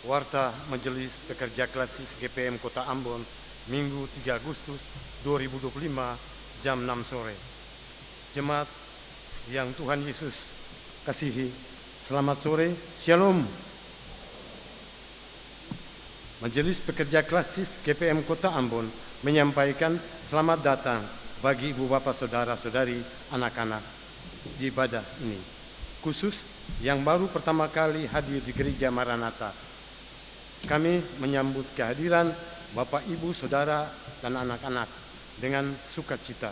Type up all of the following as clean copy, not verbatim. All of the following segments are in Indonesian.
Warta Majelis Pekerja Klasis GPM Kota Ambon, Minggu 3 Agustus 2025, jam 6 sore. Jemaat yang Tuhan Yesus kasihi, selamat sore, Shalom. Majelis Pekerja Klasis GPM Kota Ambon menyampaikan selamat datang bagi ibu bapak saudara-saudari anak-anak di ibadah ini, khusus yang baru pertama kali hadir di Gereja Maranatha. Kami menyambut kehadiran Bapak, Ibu, Saudara, dan anak-anak dengan sukacita.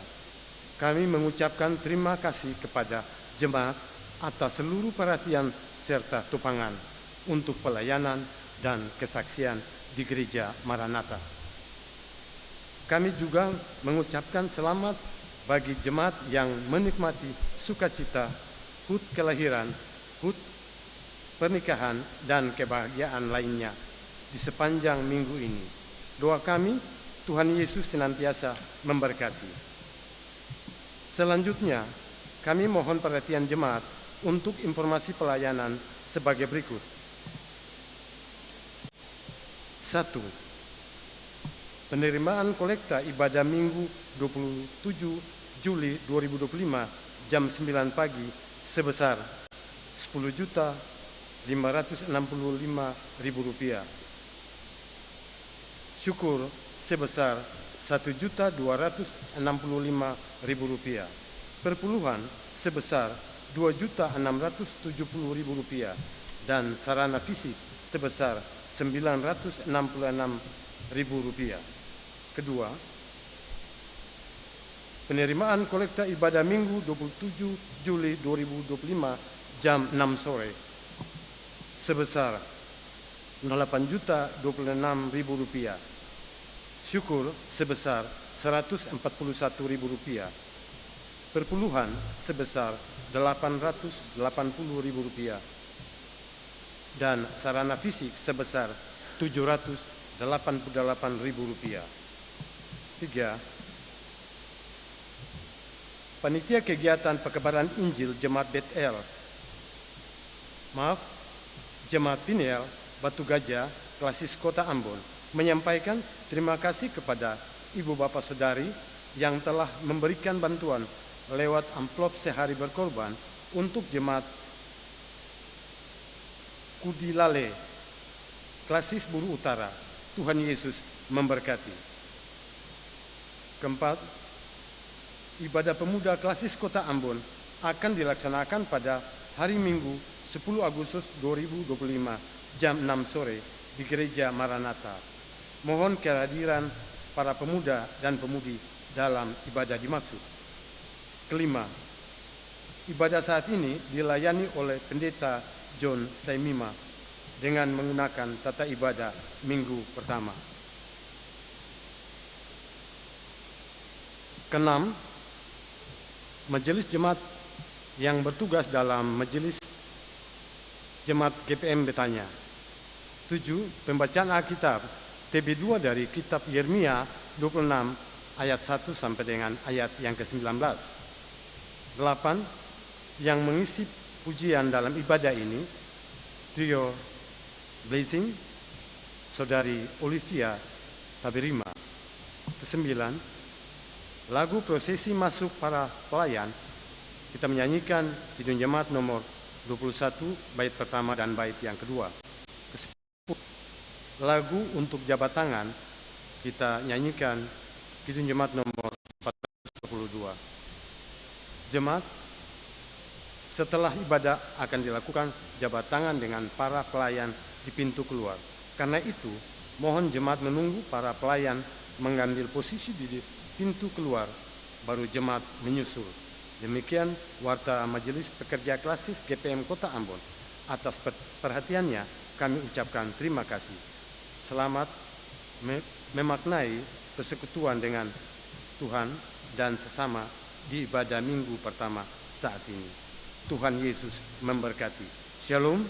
Kami mengucapkan terima kasih kepada jemaat atas seluruh perhatian serta tupangan untuk pelayanan dan kesaksian di Gereja Maranatha. Kami juga mengucapkan selamat bagi jemaat yang menikmati sukacita, HUT kelahiran, HUT pernikahan, dan kebahagiaan lainnya di sepanjang minggu ini. Doa kami, Tuhan Yesus senantiasa memberkati. Selanjutnya, kami mohon perhatian jemaat untuk informasi pelayanan sebagai berikut. 1. Penerimaan kolekta ibadah Minggu 27 Juli 2025 jam 9 pagi sebesar Rp10.565.000. Syukur sebesar Rp1.265.000. Perpuluhan sebesar Rp2.670.000 dan sarana fisik sebesar Rp966.000. Kedua, penerimaan kolekta ibadah Minggu 27 Juli 2025 jam 6 sore sebesar Rp8.026.000. Syukur sebesar Rp141.000. Perpuluhan sebesar Rp880.000 dan sarana fisik sebesar Rp788.000. 3. Panitia kegiatan perkabaran Injil Jemaat Jemaat Piniel Batu Gajah Klasis Kota Ambon menyampaikan terima kasih kepada ibu bapak saudari yang telah memberikan bantuan lewat amplop sehari berkorban untuk jemaat Kudilale Klasis Buru Utara. Tuhan Yesus memberkati. Keempat, ibadah pemuda Klasis Kota Ambon akan dilaksanakan pada hari Minggu 10 Agustus 2025 jam 6 sore di Gereja Maranatha. Mohon kehadiran para pemuda dan pemudi dalam ibadah dimaksud. Kelima, ibadah saat ini dilayani oleh Pendeta John Saimima dengan menggunakan tata ibadah minggu pertama. Keenam, majelis jemaat yang bertugas dalam majelis jemaat GPM Betania. 7. Pembacaan Alkitab TB2 dari kitab Yeremia 26 ayat 1 sampai dengan ayat yang ke-19. 8. Yang mengisi pujian dalam ibadah ini, trio Blessing, Saudari Olivia Tabirima. 9. Lagu prosesi masuk para pelayan, kita menyanyikan Kidung Jemaat nomor 21, bait pertama dan bait yang kedua. Lagu untuk jabat tangan, kita nyanyikan Kidung Jemaat nomor 422. Jemaat, setelah ibadah akan dilakukan jabat tangan dengan para pelayan di pintu keluar. Karena itu, mohon jemaat menunggu para pelayan mengambil posisi di pintu keluar, baru jemaat menyusul. Demikian warta Majelis Pekerja Klasis GPM Kota Ambon. Atas perhatiannya kami ucapkan terima kasih. Selamat memaknai persekutuan dengan Tuhan dan sesama di ibadah minggu pertama saat ini. Tuhan Yesus memberkati. Shalom.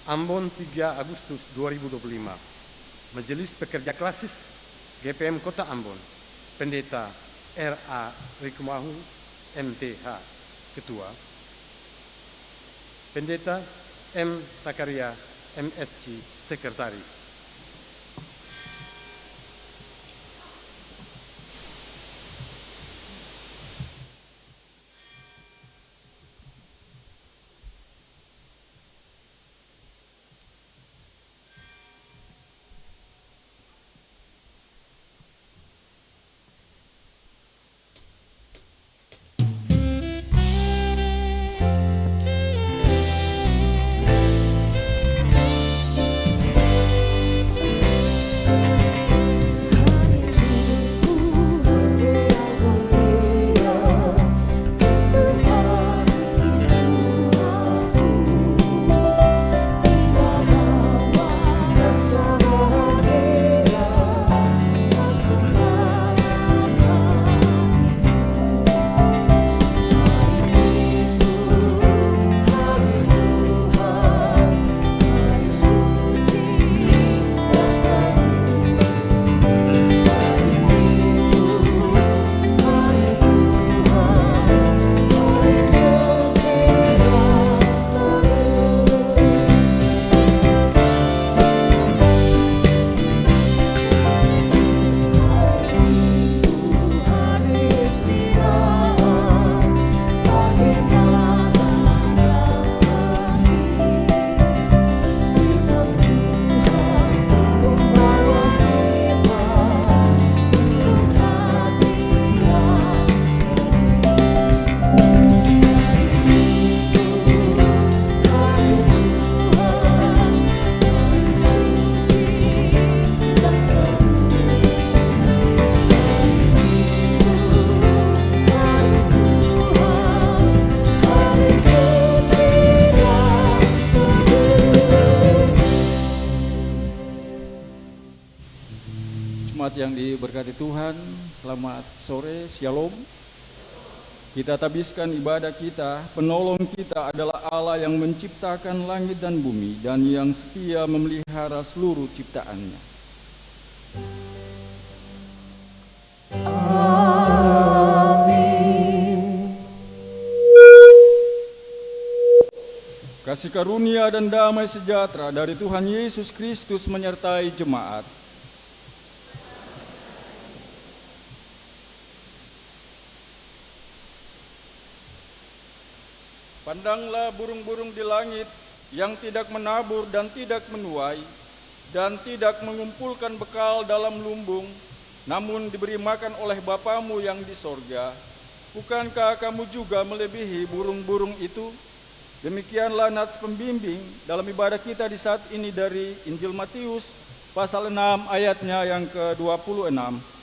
Ambon 3 Agustus 2025. Majelis Pekerja Klasis GPM Kota Ambon. Pendeta R.A. Rikumahu MTH Ketua. Pendeta M. Takaria MSc Sekretaris. Yang diberkati Tuhan, selamat sore, shalom. Kita tabiskan ibadah kita, penolong kita adalah Allah yang menciptakan langit dan bumi dan yang setia memelihara seluruh ciptaannya. Amin. Kasih karunia dan damai sejahtera dari Tuhan Yesus Kristus menyertai jemaat. Pandanglah burung-burung di langit yang tidak menabur dan tidak menuai dan tidak mengumpulkan bekal dalam lumbung, namun diberi makan oleh Bapamu yang di sorga. Bukankah kamu juga melebihi burung-burung itu? Demikianlah nats pembimbing dalam ibadah kita di saat ini dari Injil Matius pasal 6 ayatnya yang ke-26.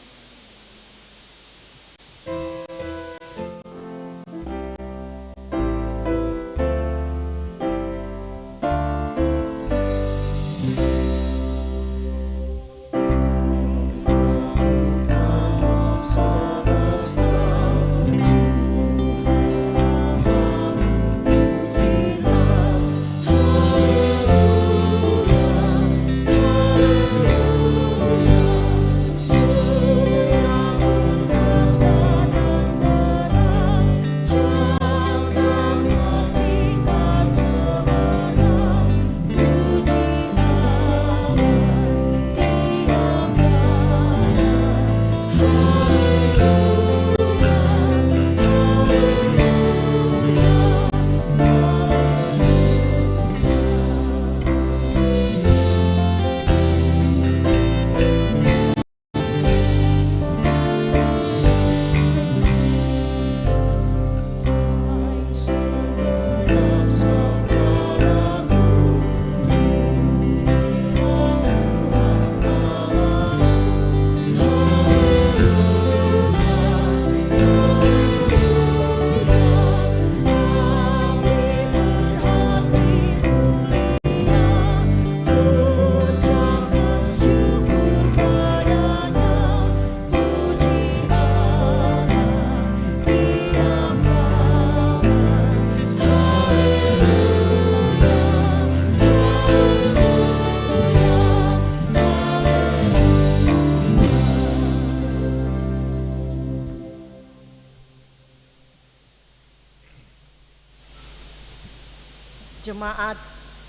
Jemaat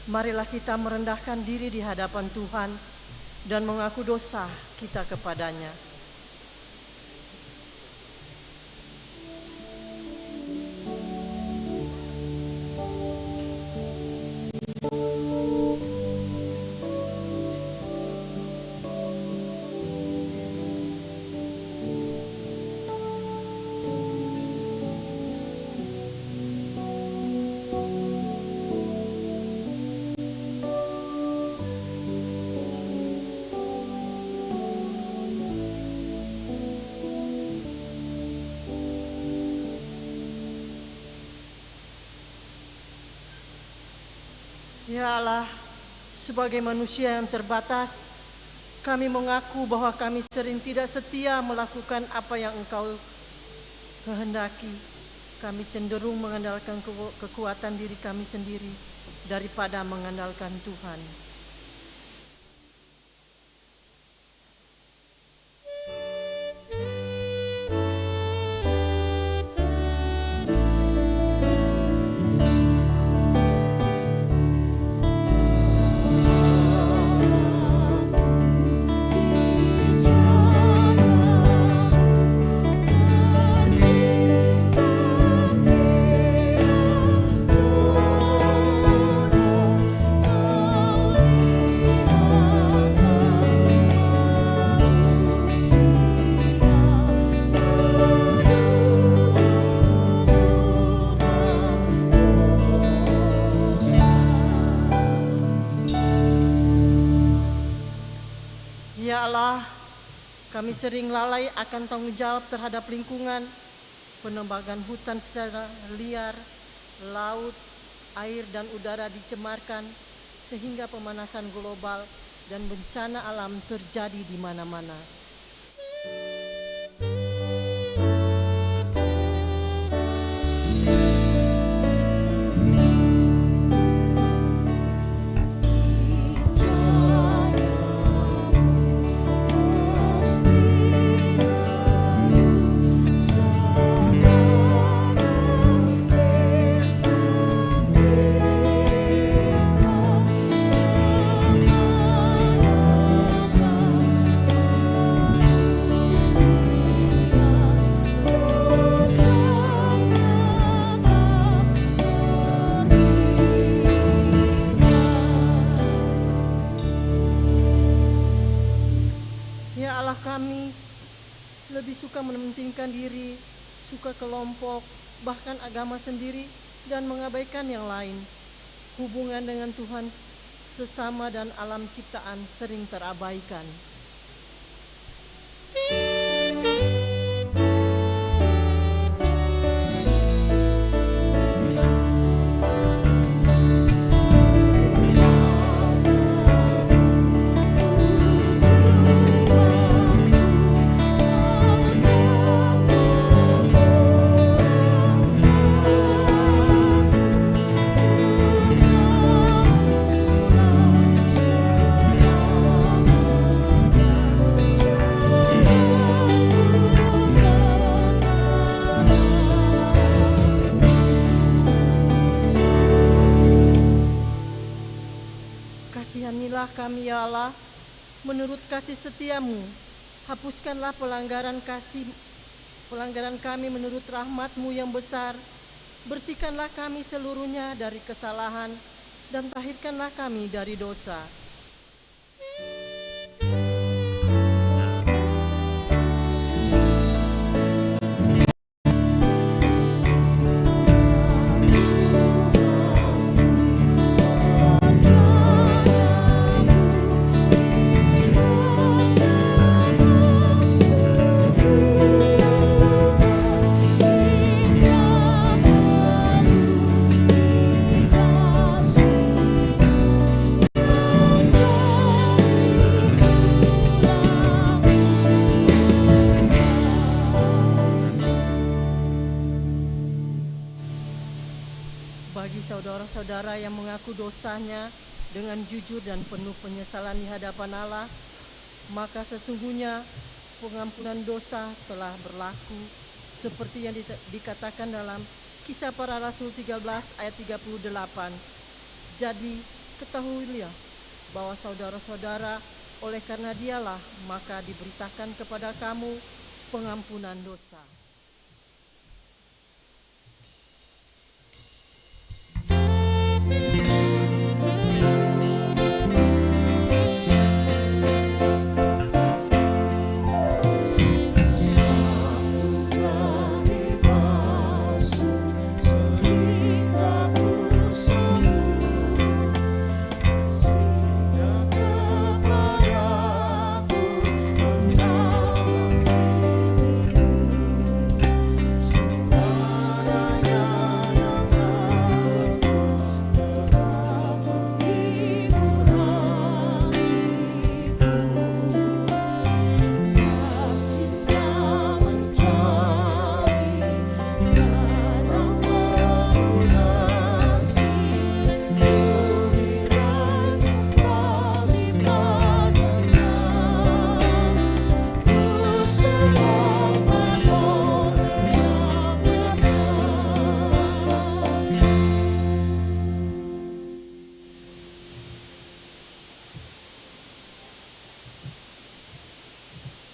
marilah kita merendahkan diri di hadapan Tuhan dan mengaku dosa kita kepadanya. Ya Allah, sebagai manusia yang terbatas, kami mengaku bahwa kami sering tidak setia melakukan apa yang Engkau kehendaki. Kami cenderung mengandalkan kekuatan diri kami sendiri daripada mengandalkan Tuhan. Ya Allah, kami sering lalai akan tanggung jawab terhadap lingkungan, penebangan hutan secara liar, laut, air dan udara dicemarkan sehingga pemanasan global dan bencana alam terjadi di mana-mana. Ya Allah, kami lebih suka mementingkan diri, suka kelompok, bahkan agama sendiri, dan mengabaikan yang lain. Hubungan dengan Tuhan sesama dan alam ciptaan sering terabaikan. Kasihanilah kami ya Allah, menurut kasih setiamu, hapuskanlah pelanggaran kami menurut rahmat-Mu yang besar, bersihkanlah kami seluruhnya dari kesalahan, dan tahirkanlah kami dari dosa. Bagi saudara-saudara yang mengaku dosanya dengan jujur dan penuh penyesalan di hadapan Allah, maka sesungguhnya pengampunan dosa telah berlaku seperti yang dikatakan dalam Kisah Para Rasul 13 ayat 38. Jadi Ketahuilah bahwa saudara-saudara oleh karena dialah maka diberitakan kepada kamu pengampunan dosa.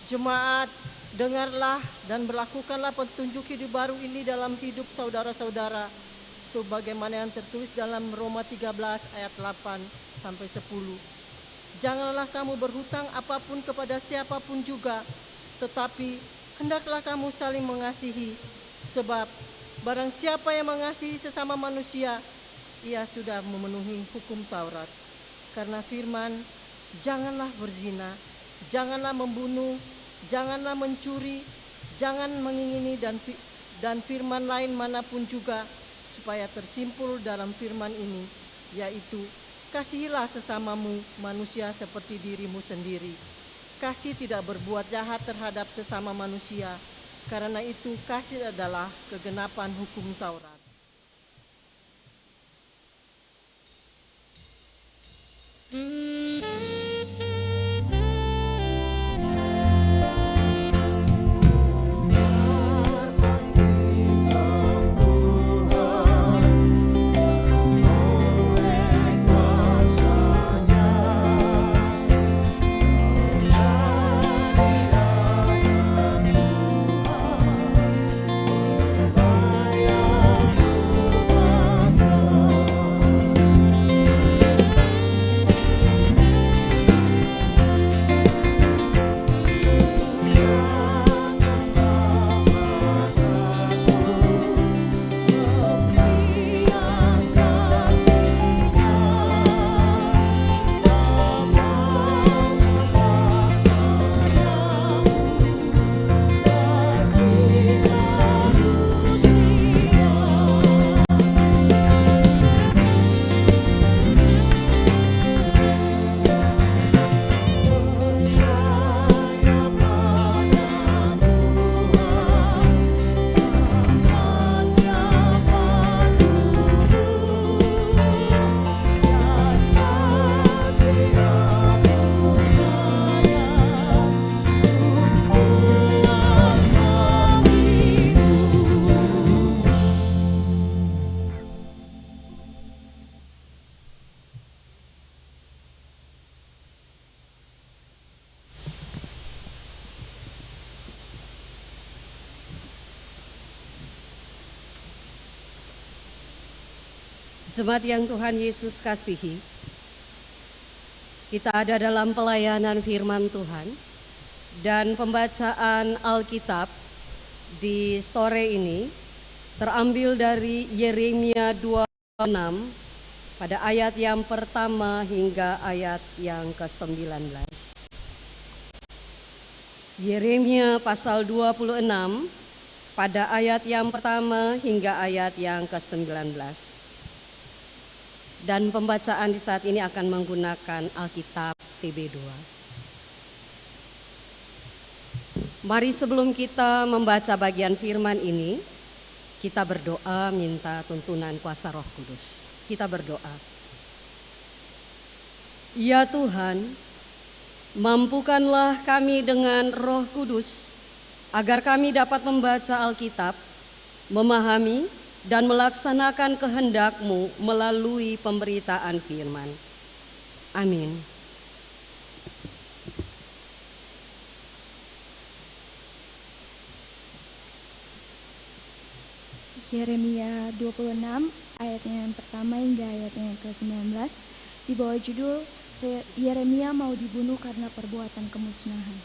Jemaat, dengarlah dan berlakukanlah petunjuk hidup baru ini dalam hidup saudara-saudara, sebagaimana yang tertulis dalam Roma 13 ayat 8 sampai 10. Janganlah kamu berhutang apapun kepada siapapun juga, tetapi hendaklah kamu saling mengasihi, sebab barang siapa yang mengasihi sesama manusia, ia sudah memenuhi hukum Taurat. Karena firman, janganlah berzina, janganlah membunuh, janganlah mencuri, jangan mengingini dan firman lain manapun juga, supaya tersimpul dalam firman ini, yaitu kasihilah sesamamu manusia seperti dirimu sendiri. Kasih tidak berbuat jahat terhadap sesama manusia, karena itu kasih adalah kegenapan hukum Taurat. Jemaat yang Tuhan Yesus kasihi, kita ada dalam pelayanan firman Tuhan dan pembacaan Alkitab di sore ini terambil dari Yeremia 26 pada ayat yang pertama hingga ayat yang ke-19. Yeremia pasal 26 pada ayat yang pertama hingga ayat yang ke-19. Dan pembacaan di saat ini akan menggunakan Alkitab TB2. Mari sebelum kita membaca bagian firman ini, kita berdoa minta tuntunan kuasa Roh Kudus. Kita berdoa. Ya Tuhan, mampukanlah kami dengan Roh Kudus, agar kami dapat membaca Alkitab, memahami dan melaksanakan kehendak-Mu melalui pemberitaan firman. Amin. Yeremia 26 ayatnya yang pertama hingga ayatnya yang ke-19 di bawah judul Yeremia mau dibunuh karena perbuatan kemusnahan.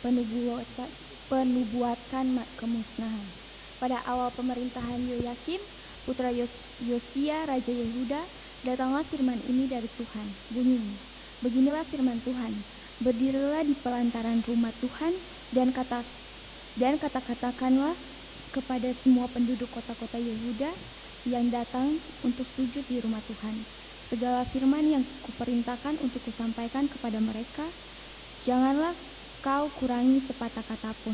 Penubuatan kemusnahan. Pada awal pemerintahan Yoyakim, putra Yosia, Raja Yehuda, datanglah firman ini dari Tuhan. Bunyinya, beginilah firman Tuhan, berdirilah di pelantaran rumah Tuhan dan katakanlah kepada semua penduduk kota-kota Yehuda yang datang untuk sujud di rumah Tuhan. Segala firman yang kuperintahkan untuk kusampaikan kepada mereka, janganlah kau kurangi sepatah kata pun.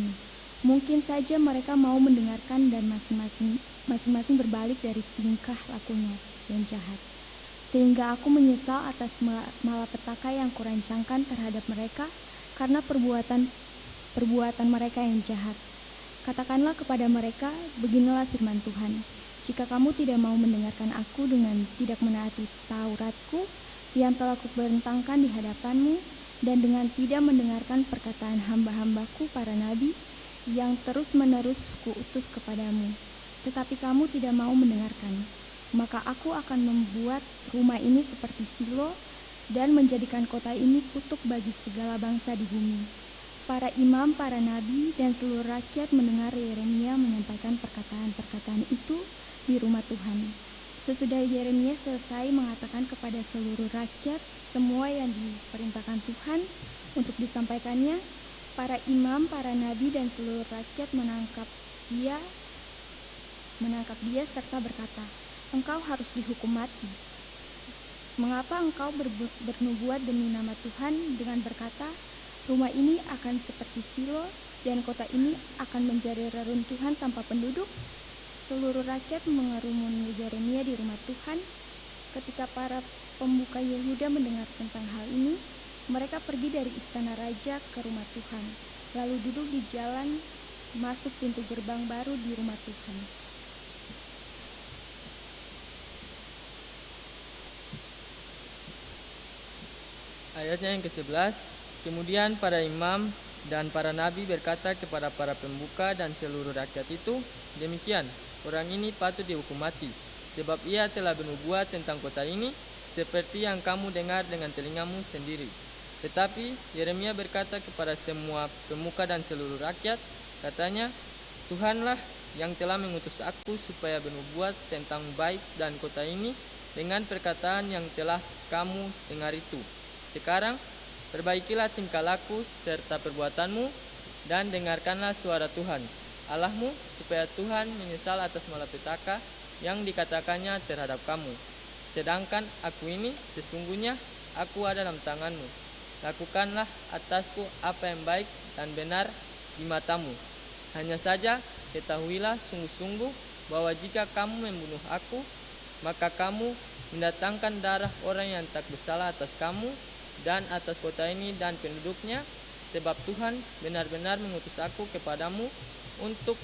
Mungkin saja mereka mau mendengarkan dan masing-masing berbalik dari tingkah lakunya yang jahat. Sehingga aku menyesal atas malapetaka yang kurancangkan terhadap mereka karena perbuatan mereka yang jahat. Katakanlah kepada mereka, beginilah firman Tuhan. Jika kamu tidak mau mendengarkan aku dengan tidak menaati Tauratku yang telah kubentangkan di hadapanmu, dan dengan tidak mendengarkan perkataan hamba-hambaku para nabi yang terus-menerus kuutus kepadamu, tetapi kamu tidak mau mendengarkan, maka aku akan membuat rumah ini seperti Silo dan menjadikan kota ini kutuk bagi segala bangsa di bumi. Para imam, para nabi, dan seluruh rakyat mendengar Yeremia menyampaikan perkataan-perkataan itu di rumah Tuhan. Sesudah Yeremia selesai mengatakan kepada seluruh rakyat semua yang diperintahkan Tuhan untuk disampaikannya, para imam, para nabi, dan seluruh rakyat menangkap dia serta berkata, engkau harus dihukum mati. Mengapa engkau bernubuat demi nama Tuhan dengan berkata, rumah ini akan seperti Silo dan kota ini akan menjadi reruntuhan tanpa penduduk? Seluruh rakyat mengerumuni Yeremia di rumah Tuhan. Ketika para pembuka Yehuda mendengar tentang hal ini, mereka pergi dari istana raja ke rumah Tuhan, lalu duduk di jalan masuk pintu gerbang baru di rumah Tuhan. Ayatnya yang ke-11, kemudian para imam dan para nabi berkata kepada para pembuka dan seluruh rakyat itu, demikian, orang ini patut dihukum mati, sebab ia telah bernubuat tentang kota ini, seperti yang kamu dengar dengan telingamu sendiri. Tetapi Yeremia berkata kepada semua pemuka dan seluruh rakyat, katanya, Tuhanlah yang telah mengutus aku supaya bernubuat tentang bait dan kota ini dengan perkataan yang telah kamu dengar itu. Sekarang, perbaikilah tingkah laku serta perbuatanmu, dan dengarkanlah suara Tuhan Allahmu, supaya Tuhan menyesal atas malapetaka yang dikatakannya terhadap kamu. Sedangkan aku ini, sesungguhnya aku ada dalam tanganmu. Lakukanlah atasku apa yang baik dan benar di matamu. Hanya saja ketahuilah sungguh-sungguh bahwa jika kamu membunuh aku, maka kamu mendatangkan darah orang yang tak bersalah atas kamu dan atas kota ini dan penduduknya, sebab Tuhan benar-benar mengutus aku kepadamu untuk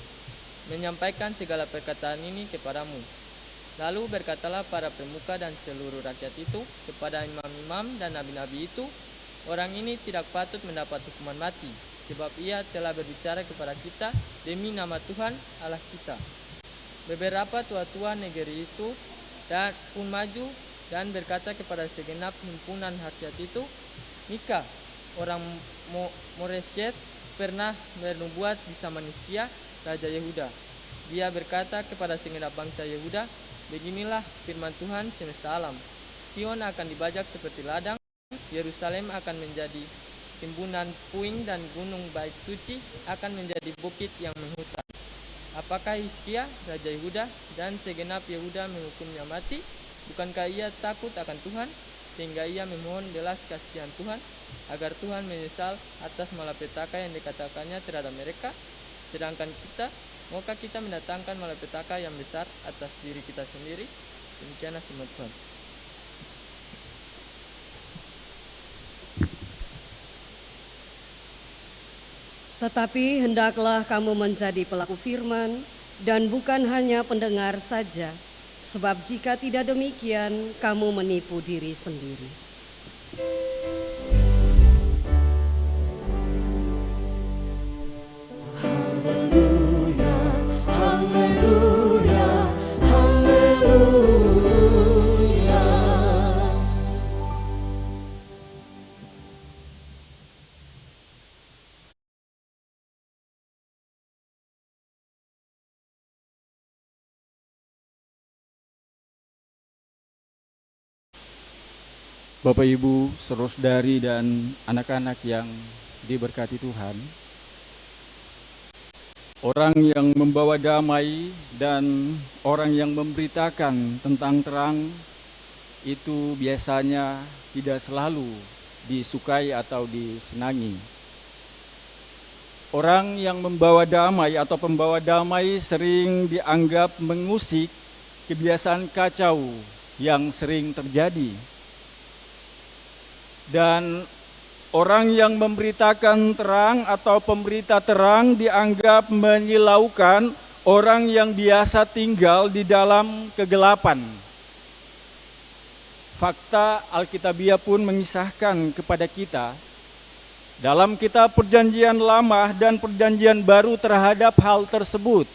menyampaikan segala perkataan ini kepadamu. Lalu berkatalah para pemuka dan seluruh rakyat itu kepada imam-imam dan nabi-nabi itu, orang ini tidak patut mendapat hukuman mati, sebab ia telah berbicara kepada kita demi nama Tuhan Allah kita. Beberapa tua-tua negeri itu dan pun maju dan berkata kepada segenap himpunan rakyat itu, Mika, orang Moreshet, pernah bernubuat di zaman Hizkia, Raja Yehuda. Dia berkata kepada segenap bangsa Yehuda, beginilah firman Tuhan semesta alam, Sion akan dibajak seperti ladang, Yerusalem akan menjadi timbunan puing, dan gunung bait suci akan menjadi bukit yang menghutan. Apakah Hizkia, Raja Yehuda, dan segenap Yehuda menghukumnya mati? Bukankah ia takut akan Tuhan, sehingga ia memohon belas kasihan Tuhan, agar Tuhan menyesal atas malapetaka yang dikatakannya terhadap mereka? Sedangkan kita, maukah kita mendatangkan malapetaka yang besar atas diri kita sendiri? Demikianlah firman Tuhan. Tetapi hendaklah kamu menjadi pelaku firman dan bukan hanya pendengar saja, sebab jika tidak demikian, kamu menipu diri sendiri. Bapak Ibu, saudara-saudari dan anak-anak yang diberkati Tuhan, orang yang membawa damai dan orang yang memberitakan tentang terang itu biasanya tidak selalu disukai atau disenangi. Orang yang membawa damai atau pembawa damai sering dianggap mengusik kebiasaan kacau yang sering terjadi. Dan orang yang memberitakan terang atau pemberita terang dianggap menyilaukan orang yang biasa tinggal di dalam kegelapan. Fakta Alkitabiah pun mengisahkan kepada kita dalam kitab Perjanjian Lama dan Perjanjian Baru terhadap hal tersebut.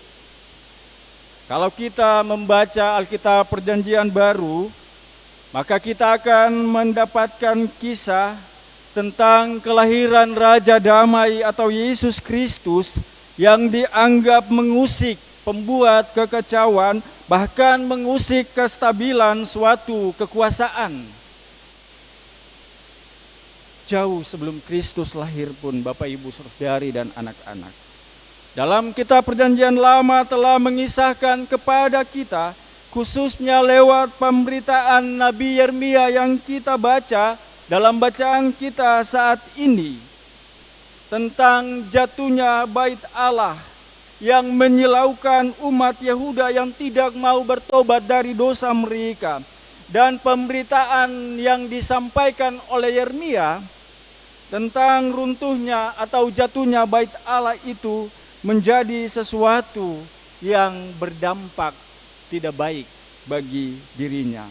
Kalau kita membaca Alkitab Perjanjian Baru, maka kita akan mendapatkan kisah tentang kelahiran Raja Damai atau Yesus Kristus yang dianggap mengusik, pembuat kekacauan, bahkan mengusik kestabilan suatu kekuasaan. Jauh sebelum Kristus lahir pun Bapak Ibu saudari dan anak-anak. Dalam kitab Perjanjian Lama telah mengisahkan kepada kita, khususnya lewat pemberitaan Nabi Yeremia yang kita baca dalam bacaan kita saat ini, tentang jatuhnya bait Allah yang menyilaukan umat Yehuda yang tidak mau bertobat dari dosa mereka. Dan pemberitaan yang disampaikan oleh Yeremia tentang runtuhnya atau jatuhnya bait Allah itu menjadi sesuatu yang berdampak tidak baik bagi dirinya.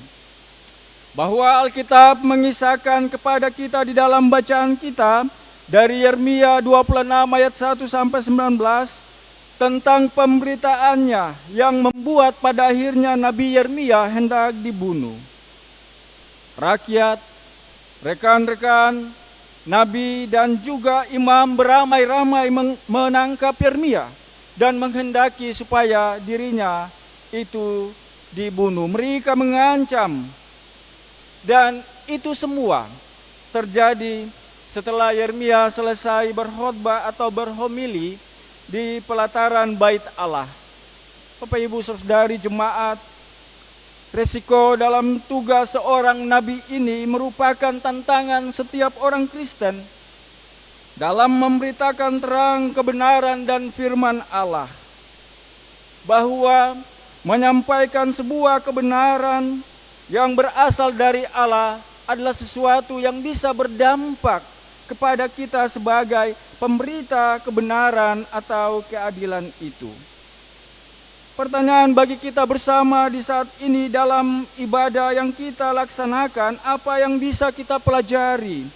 Bahwa Alkitab mengisahkan kepada kita di dalam bacaan kita dari Yeremia 26 ayat 1 sampai 19 tentang pemberitaannya yang membuat pada akhirnya Nabi Yeremia hendak dibunuh. Rakyat, rekan-rekan, nabi dan juga imam beramai-ramai menangkap Yeremia dan menghendaki supaya dirinya itu dibunuh. Mereka mengancam, dan itu semua terjadi setelah Yeremia selesai berkhotbah atau berhomili di pelataran bait Allah. Bapak Ibu saudari jemaat, resiko dalam tugas seorang nabi ini merupakan tantangan setiap orang Kristen dalam memberitakan terang kebenaran dan firman Allah, bahwa menyampaikan sebuah kebenaran yang berasal dari Allah adalah sesuatu yang bisa berdampak kepada kita sebagai pemberita kebenaran atau keadilan itu. Pertanyaan bagi kita bersama di saat ini dalam ibadah yang kita laksanakan, apa yang bisa kita pelajari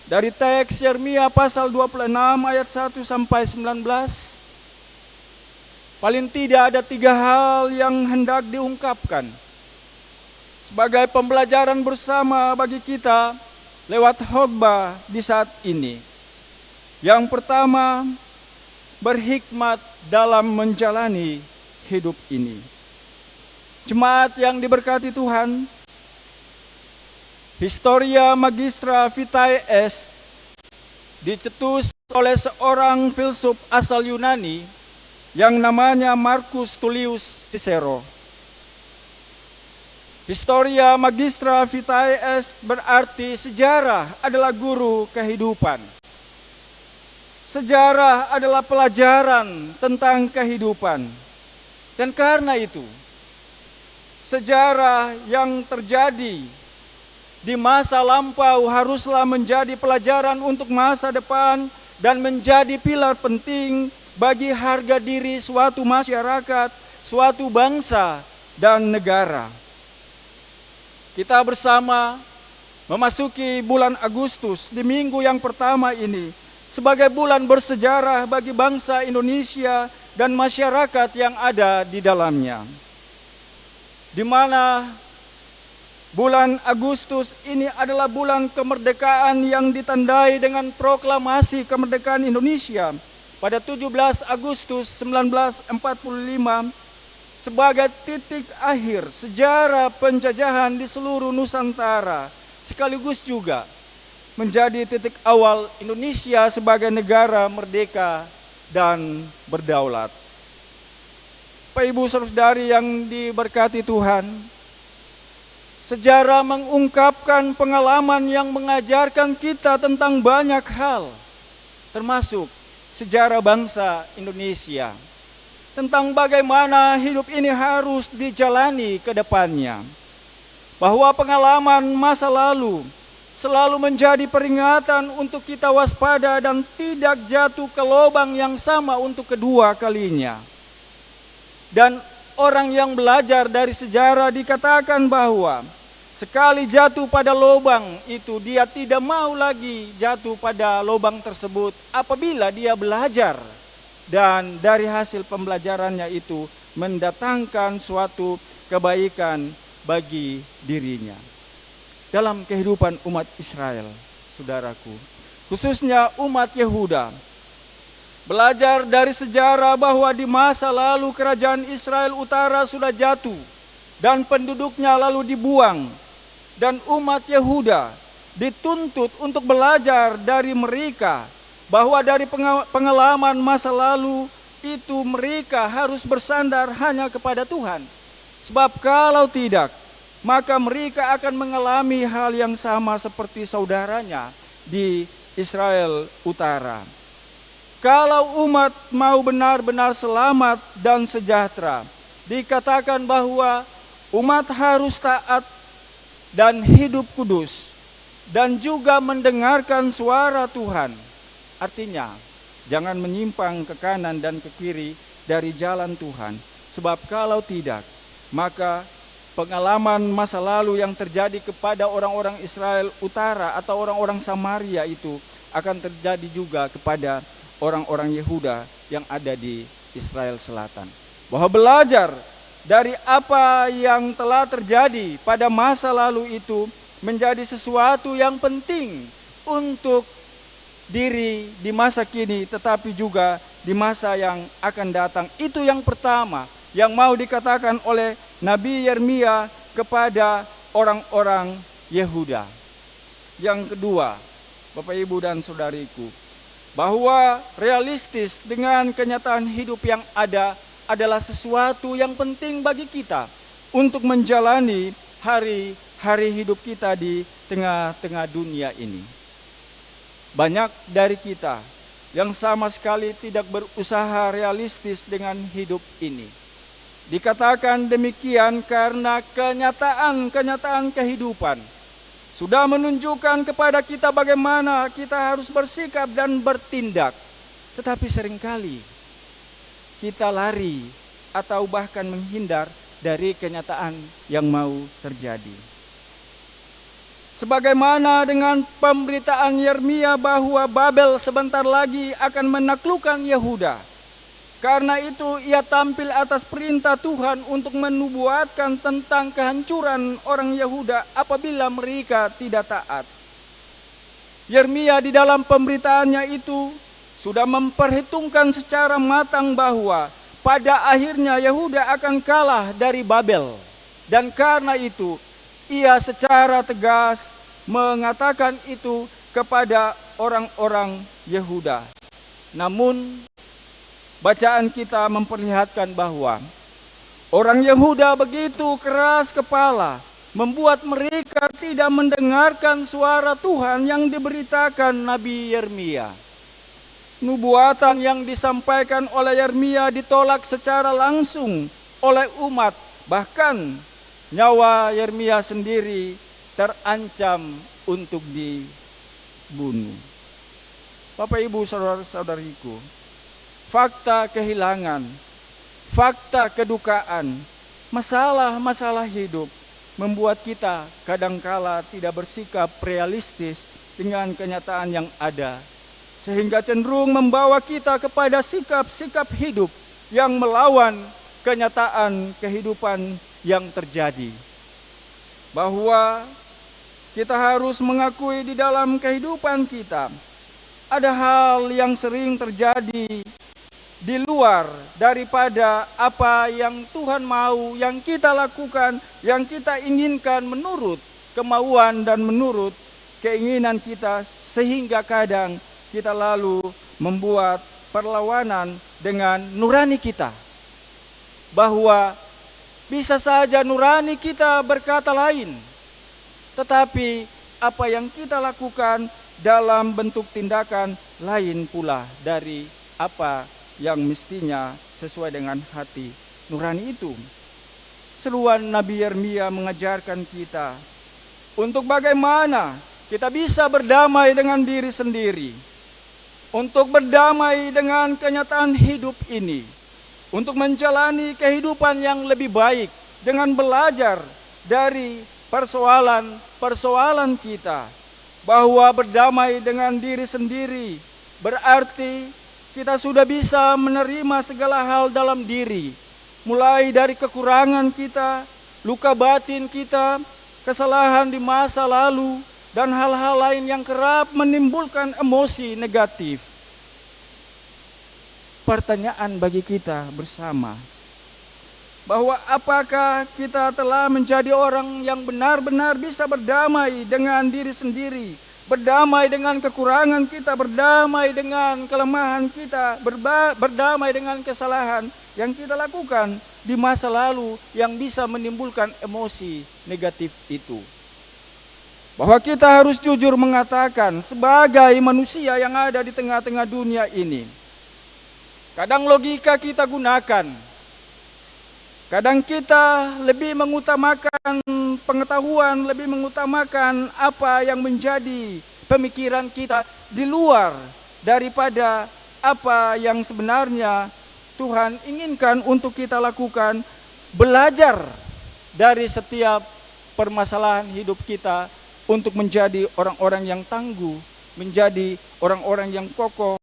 dari teks Yeremia pasal 26 ayat 1 sampai 19? Paling tidak ada 3 hal yang hendak diungkapkan sebagai pembelajaran bersama bagi kita lewat khotbah di saat ini. Yang pertama, berhikmat dalam menjalani hidup ini. Jemaat yang diberkati Tuhan, Historia Magistra Vitae Est dicetus oleh seorang filsuf asal Yunani yang namanya Marcus Tullius Cicero. Historia Magistra Vitae Est berarti sejarah adalah guru kehidupan. Sejarah adalah pelajaran tentang kehidupan. Dan karena itu, sejarah yang terjadi di masa lampau haruslah menjadi pelajaran untuk masa depan dan menjadi pilar penting bagi harga diri suatu masyarakat, suatu bangsa, dan negara. Kita bersama memasuki bulan Agustus di minggu yang pertama ini sebagai bulan bersejarah bagi bangsa Indonesia dan masyarakat yang ada di dalamnya. Di mana bulan Agustus ini adalah bulan kemerdekaan yang ditandai dengan proklamasi kemerdekaan Indonesia pada 17 Agustus 1945 sebagai titik akhir sejarah penjajahan di seluruh Nusantara, sekaligus juga menjadi titik awal Indonesia sebagai negara merdeka dan berdaulat. Bapak Ibu Saudari yang diberkati Tuhan, sejarah mengungkapkan pengalaman yang mengajarkan kita tentang banyak hal, termasuk sejarah bangsa Indonesia, tentang bagaimana hidup ini harus dijalani ke depannya. Bahwa pengalaman masa lalu selalu menjadi peringatan untuk kita waspada dan tidak jatuh ke lubang yang sama untuk kedua kalinya. Dan orang yang belajar dari sejarah dikatakan bahwa sekali jatuh pada lubang itu, dia tidak mau lagi jatuh pada lubang tersebut apabila dia belajar. Dan dari hasil pembelajarannya itu mendatangkan suatu kebaikan bagi dirinya. Dalam kehidupan umat Israel, saudaraku, khususnya umat Yehuda, belajar dari sejarah bahwa di masa lalu kerajaan Israel Utara sudah jatuh dan penduduknya lalu dibuang, dan umat Yehuda dituntut untuk belajar dari mereka bahwa dari pengalaman masa lalu itu mereka harus bersandar hanya kepada Tuhan. Sebab kalau tidak, maka mereka akan mengalami hal yang sama seperti saudaranya di Israel Utara. Kalau umat mau benar-benar selamat dan sejahtera, dikatakan bahwa umat harus taat dan hidup kudus dan juga mendengarkan suara Tuhan. Artinya, jangan menyimpang ke kanan dan ke kiri dari jalan Tuhan. Sebab kalau tidak, maka pengalaman masa lalu yang terjadi kepada orang-orang Israel Utara atau orang-orang Samaria itu akan terjadi juga kepada orang-orang Yehuda yang ada di Israel Selatan. Bahwa belajar dari apa yang telah terjadi pada masa lalu itu menjadi sesuatu yang penting untuk diri di masa kini, tetapi juga di masa yang akan datang. Itu yang pertama yang mau dikatakan oleh Nabi Yeremia kepada orang-orang Yehuda. Yang kedua, Bapak Ibu dan Saudariku, bahwa realistis dengan kenyataan hidup yang ada adalah sesuatu yang penting bagi kita untuk menjalani hari-hari hidup kita di tengah-tengah dunia ini. Banyak dari kita yang sama sekali tidak berusaha realistis dengan hidup ini. Dikatakan demikian karena kenyataan kehidupan sudah menunjukkan kepada kita bagaimana kita harus bersikap dan bertindak. Tetapi seringkali kita lari atau bahkan menghindar dari kenyataan yang mau terjadi. Sebagaimana dengan pemberitaan Yeremia bahwa Babel sebentar lagi akan menaklukkan Yehuda. Karena itu ia tampil atas perintah Tuhan untuk menubuatkan tentang kehancuran orang Yehuda apabila mereka tidak taat. Yeremia di dalam pemberitaannya itu sudah memperhitungkan secara matang bahwa pada akhirnya Yehuda akan kalah dari Babel. Dan karena itu ia secara tegas mengatakan itu kepada orang-orang Yehuda. Namun bacaan kita memperlihatkan bahwa orang Yehuda begitu keras kepala, membuat mereka tidak mendengarkan suara Tuhan yang diberitakan Nabi Yeremia. Nubuatan yang disampaikan oleh Yeremia ditolak secara langsung oleh umat, bahkan nyawa Yeremia sendiri terancam untuk dibunuh. Bapak Ibu saudara-saudariku, fakta kehilangan, fakta kedukaan, masalah-masalah hidup membuat kita kadangkala tidak bersikap realistis dengan kenyataan yang ada, sehingga cenderung membawa kita kepada sikap-sikap hidup yang melawan kenyataan kehidupan yang terjadi. Bahwa kita harus mengakui di dalam kehidupan kita ada hal yang sering terjadi di luar daripada apa yang Tuhan mau, yang kita lakukan, yang kita inginkan menurut kemauan dan menurut keinginan kita, sehingga kadang kita lalu membuat perlawanan dengan nurani kita. Bahwa bisa saja nurani kita berkata lain, tetapi apa yang kita lakukan dalam bentuk tindakan lain pula dari apa yang mestinya sesuai dengan hati nurani itu. Seruan Nabi Yeremia mengajarkan kita untuk bagaimana kita bisa berdamai dengan diri sendiri, untuk berdamai dengan kenyataan hidup ini, untuk menjalani kehidupan yang lebih baik dengan belajar dari persoalan-persoalan kita. Bahwa berdamai dengan diri sendiri berarti kita sudah bisa menerima segala hal dalam diri, mulai dari kekurangan kita, luka batin kita, kesalahan di masa lalu, dan hal-hal lain yang kerap menimbulkan emosi negatif. Pertanyaan bagi kita bersama, bahwa apakah kita telah menjadi orang yang benar-benar bisa berdamai dengan diri sendiri, berdamai dengan kekurangan kita, berdamai dengan kelemahan kita, berdamai dengan kesalahan yang kita lakukan di masa lalu yang bisa menimbulkan emosi negatif itu. Bahwa kita harus jujur mengatakan sebagai manusia yang ada di tengah-tengah dunia ini, kadang logika kita gunakan, kadang kita lebih mengutamakan pengetahuan, lebih mengutamakan apa yang menjadi pemikiran kita di luar daripada apa yang sebenarnya Tuhan inginkan untuk kita lakukan. Belajar dari setiap permasalahan hidup kita untuk menjadi orang-orang yang tangguh, menjadi orang-orang yang kokoh,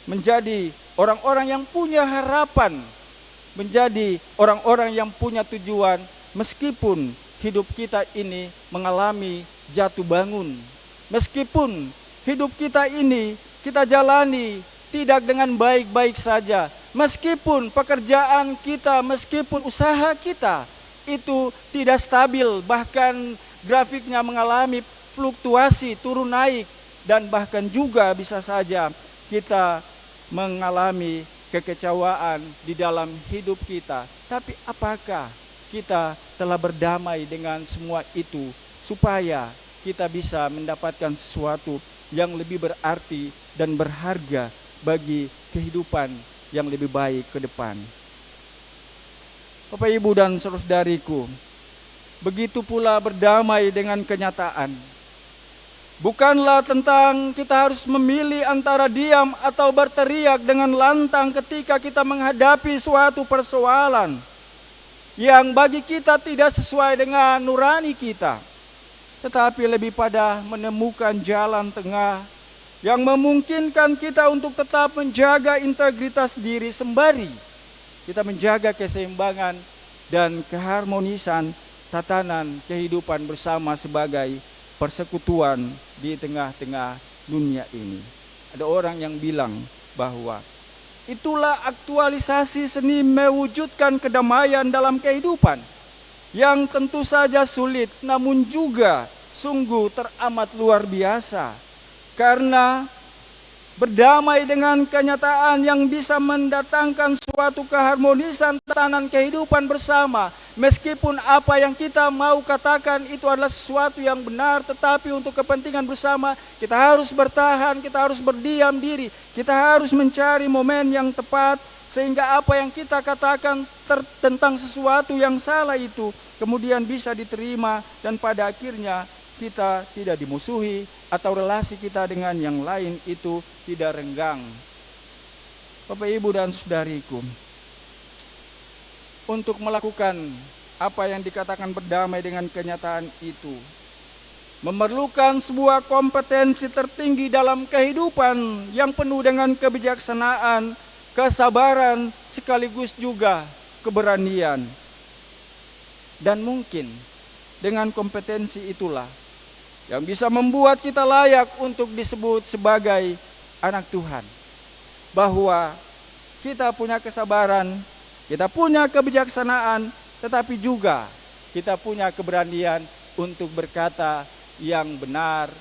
menjadi orang-orang yang punya harapan, menjadi orang-orang yang punya tujuan meskipun hidup kita ini mengalami jatuh bangun. Meskipun hidup kita ini kita jalani tidak dengan baik-baik saja. Meskipun pekerjaan kita, meskipun usaha kita itu tidak stabil, bahkan grafiknya mengalami fluktuasi turun naik, dan bahkan juga bisa saja kita mengalami kekecewaan di dalam hidup kita. Tapi apakah kita telah berdamai dengan semua itu supaya kita bisa mendapatkan sesuatu yang lebih berarti dan berharga bagi kehidupan yang lebih baik ke depan? Bapak, Ibu, dan saudara-saudariku, begitu pula berdamai dengan kenyataan. Bukanlah tentang kita harus memilih antara diam atau berteriak dengan lantang ketika kita menghadapi suatu persoalan yang bagi kita tidak sesuai dengan nurani kita, tetapi lebih pada menemukan jalan tengah yang memungkinkan kita untuk tetap menjaga integritas diri sembari kita menjaga keseimbangan dan keharmonisan tatanan kehidupan bersama sebagai persekutuan di tengah-tengah dunia ini. Ada orang yang bilang bahwa itulah aktualisasi seni mewujudkan kedamaian dalam kehidupan, yang tentu saja sulit namun juga sungguh teramat luar biasa. Karena berdamai dengan kenyataan yang bisa mendatangkan suatu keharmonisan tatanan kehidupan bersama. Meskipun apa yang kita mau katakan itu adalah sesuatu yang benar, tetapi untuk kepentingan bersama kita harus bertahan, kita harus berdiam diri, kita harus mencari momen yang tepat sehingga apa yang kita katakan tentang sesuatu yang salah itu kemudian bisa diterima dan pada akhirnya kita tidak dimusuhi atau relasi kita dengan yang lain itu tidak renggang. Bapak, Ibu, dan saudariku, untuk melakukan apa yang dikatakan berdamai dengan kenyataan itu memerlukan sebuah kompetensi tertinggi dalam kehidupan yang penuh dengan kebijaksanaan, kesabaran, sekaligus juga keberanian. Dan mungkin dengan kompetensi itulah yang bisa membuat kita layak untuk disebut sebagai anak Tuhan. Bahwa kita punya kesabaran, kita punya kebijaksanaan, tetapi juga kita punya keberanian untuk berkata yang benar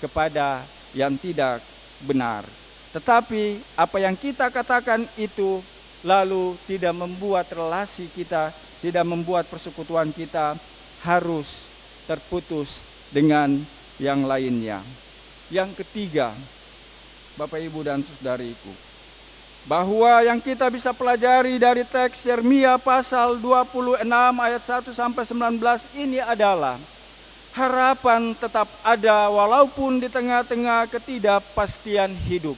kepada yang tidak benar. Tetapi apa yang kita katakan itu lalu tidak membuat relasi kita, tidak membuat persekutuan kita harus terputus dengan yang lainnya. Yang ketiga, Bapak Ibu dan Saudariku, bahwa yang kita bisa pelajari dari teks Yeremia pasal 26 ayat 1 sampai 19 ini adalah harapan tetap ada walaupun di tengah-tengah ketidakpastian hidup.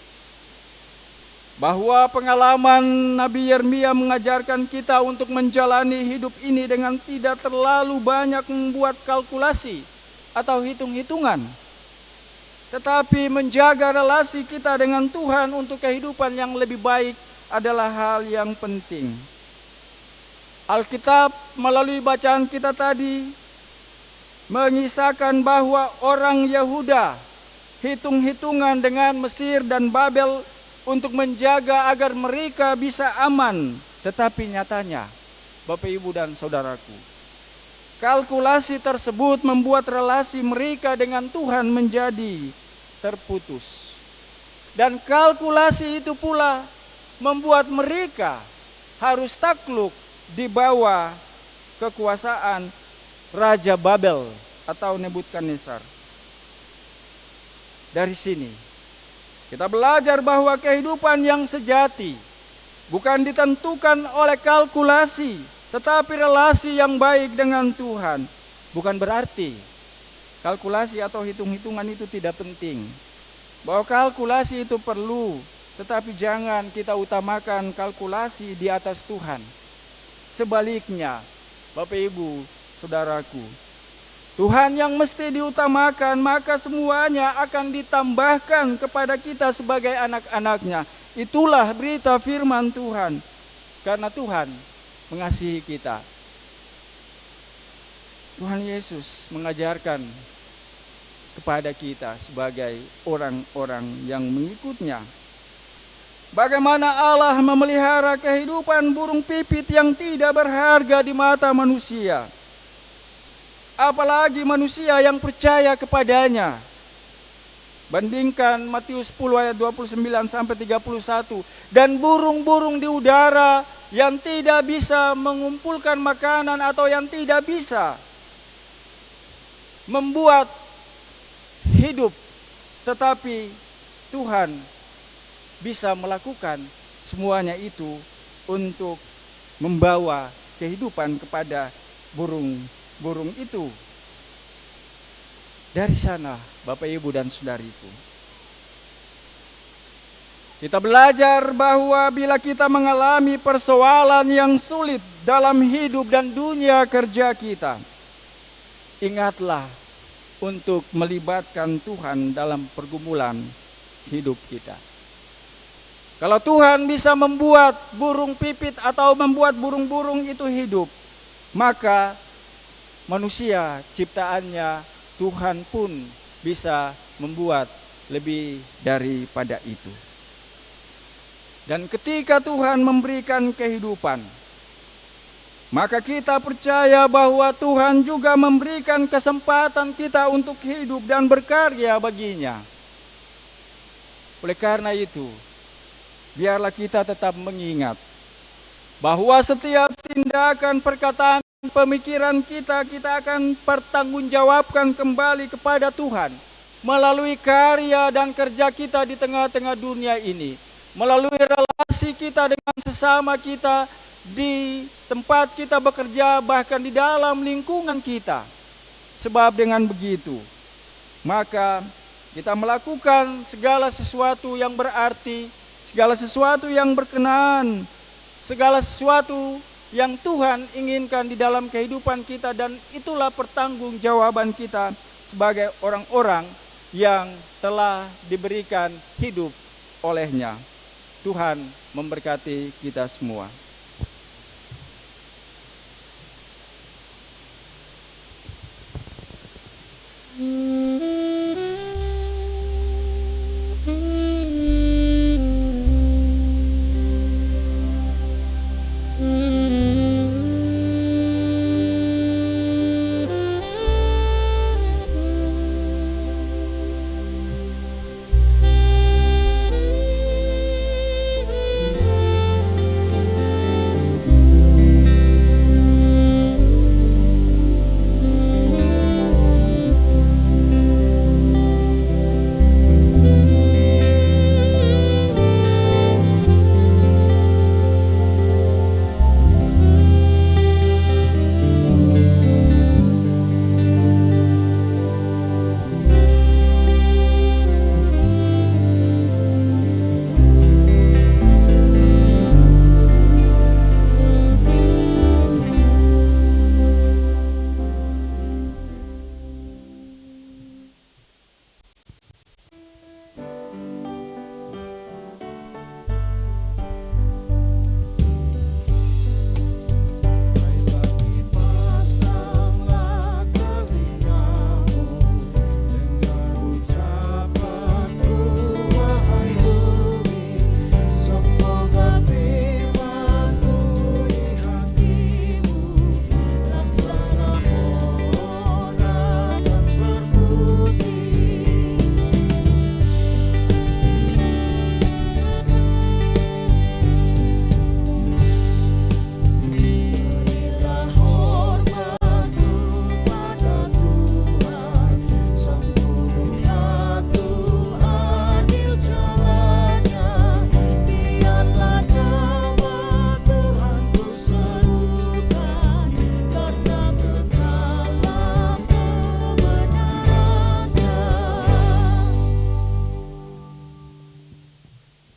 Bahwa pengalaman Nabi Yeremia mengajarkan kita untuk menjalani hidup ini dengan tidak terlalu banyak membuat kalkulasi atau hitung-hitungan, tetapi menjaga relasi kita dengan Tuhan untuk kehidupan yang lebih baik adalah hal yang penting. Alkitab melalui bacaan kita tadi mengisahkan bahwa orang Yehuda hitung-hitungan dengan Mesir dan Babel untuk menjaga agar mereka bisa aman. Tetapi nyatanya, Bapak Ibu dan Saudaraku, kalkulasi tersebut membuat relasi mereka dengan Tuhan menjadi terputus. Dan kalkulasi itu pula membuat mereka harus takluk di bawah kekuasaan Raja Babel atau Nebukadnezar. Dari sini kita belajar bahwa kehidupan yang sejati bukan ditentukan oleh kalkulasi, tetapi relasi yang baik dengan Tuhan. Bukan berarti kalkulasi atau hitung-hitungan itu tidak penting. Bahwa kalkulasi itu perlu, tetapi jangan kita utamakan kalkulasi di atas Tuhan. Sebaliknya, Bapak Ibu, Saudaraku, Tuhan yang mesti diutamakan, maka semuanya akan ditambahkan kepada kita sebagai anak-anaknya. Itulah berita firman Tuhan, karena Tuhan mengasihi kita. Tuhan Yesus mengajarkan kepada kita sebagai orang-orang yang mengikutnya, bagaimana Allah memelihara kehidupan burung pipit yang tidak berharga di mata manusia. Apalagi manusia yang percaya kepadanya. Bandingkan Matius 10 ayat 29 sampai 31. Dan burung-burung di udara yang tidak bisa mengumpulkan makanan atau yang tidak bisa membuat hidup, tetapi Tuhan bisa melakukan semuanya itu untuk membawa kehidupan kepada burung itu. Dari sana, Bapak Ibu dan Saudariku, kita belajar bahwa bila kita mengalami persoalan yang sulit dalam hidup dan dunia kerja kita, ingatlah untuk melibatkan Tuhan dalam pergumulan hidup kita. Kalau Tuhan bisa membuat burung pipit atau membuat burung-burung itu hidup, maka manusia ciptaannya Tuhan pun bisa membuat lebih daripada itu. Dan ketika Tuhan memberikan kehidupan, maka kita percaya bahwa Tuhan juga memberikan kesempatan kita untuk hidup dan berkarya baginya. Oleh karena itu, biarlah kita tetap mengingat bahwa setiap tindakan, perkataan, pemikiran kita akan pertanggungjawabkan kembali kepada Tuhan melalui karya dan kerja kita di tengah-tengah dunia ini, melalui relasi kita dengan sesama kita di tempat kita bekerja, bahkan di dalam lingkungan kita. Sebab dengan begitu, maka kita melakukan segala sesuatu yang berarti, segala sesuatu yang berkenan, segala sesuatu yang Tuhan inginkan di dalam kehidupan kita, dan itulah pertanggungjawaban kita sebagai orang-orang yang telah diberikan hidup olehnya. Tuhan memberkati kita semua.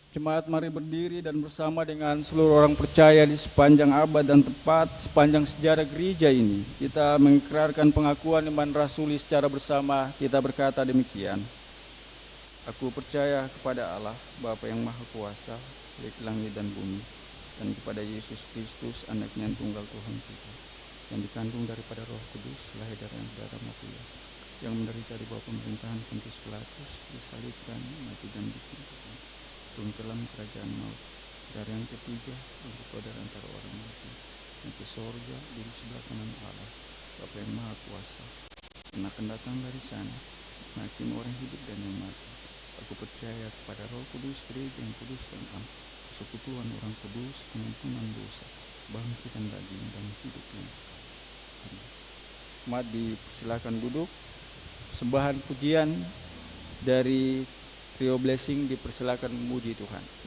Jemaat, mari berdiri dan bersama dengan seluruh orang percaya di sepanjang abad dan tepat sepanjang sejarah gereja ini, kita mengikrarkan pengakuan iman rasuli secara bersama. Kita berkata demikian: Aku percaya kepada Allah, Bapa yang Maha Kuasa, Pemilik langit dan bumi, dan kepada Yesus Kristus, Anaknya yang tunggal Tuhan kita, yang dikandung daripada Roh Kudus, lahir dari darah Maria, yang menderita di bawah pemerintahan Pontius Pilatus, disalibkan, mati dan dikuburkan, turun ke dalam kerajaan maut, dari yang ketiga bangkit dari antara orang mati, yang ke sorga di sebelah kanan Allah, Bapa yang Maha Kuasa, dan akan datang dari sana menghakimi orang hidup dan yang mati. Aku percaya kepada Roh Kudus, gereja yang kudus dan am, persekutuan orang kudus, pengampunan dosa, bangkitan daging dan hidup yang amin. Umat dipersilakan duduk. Sembahan pujian dari Trio Blessing dipersilakan memuji Tuhan.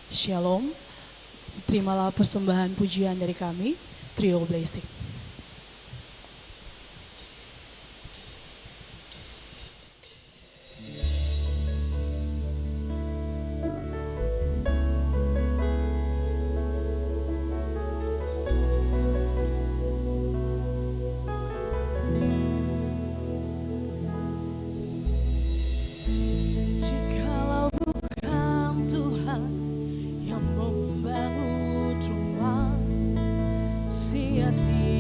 Shalom, terimalah persembahan pujian dari kami, Trio Blessing. Sia-sia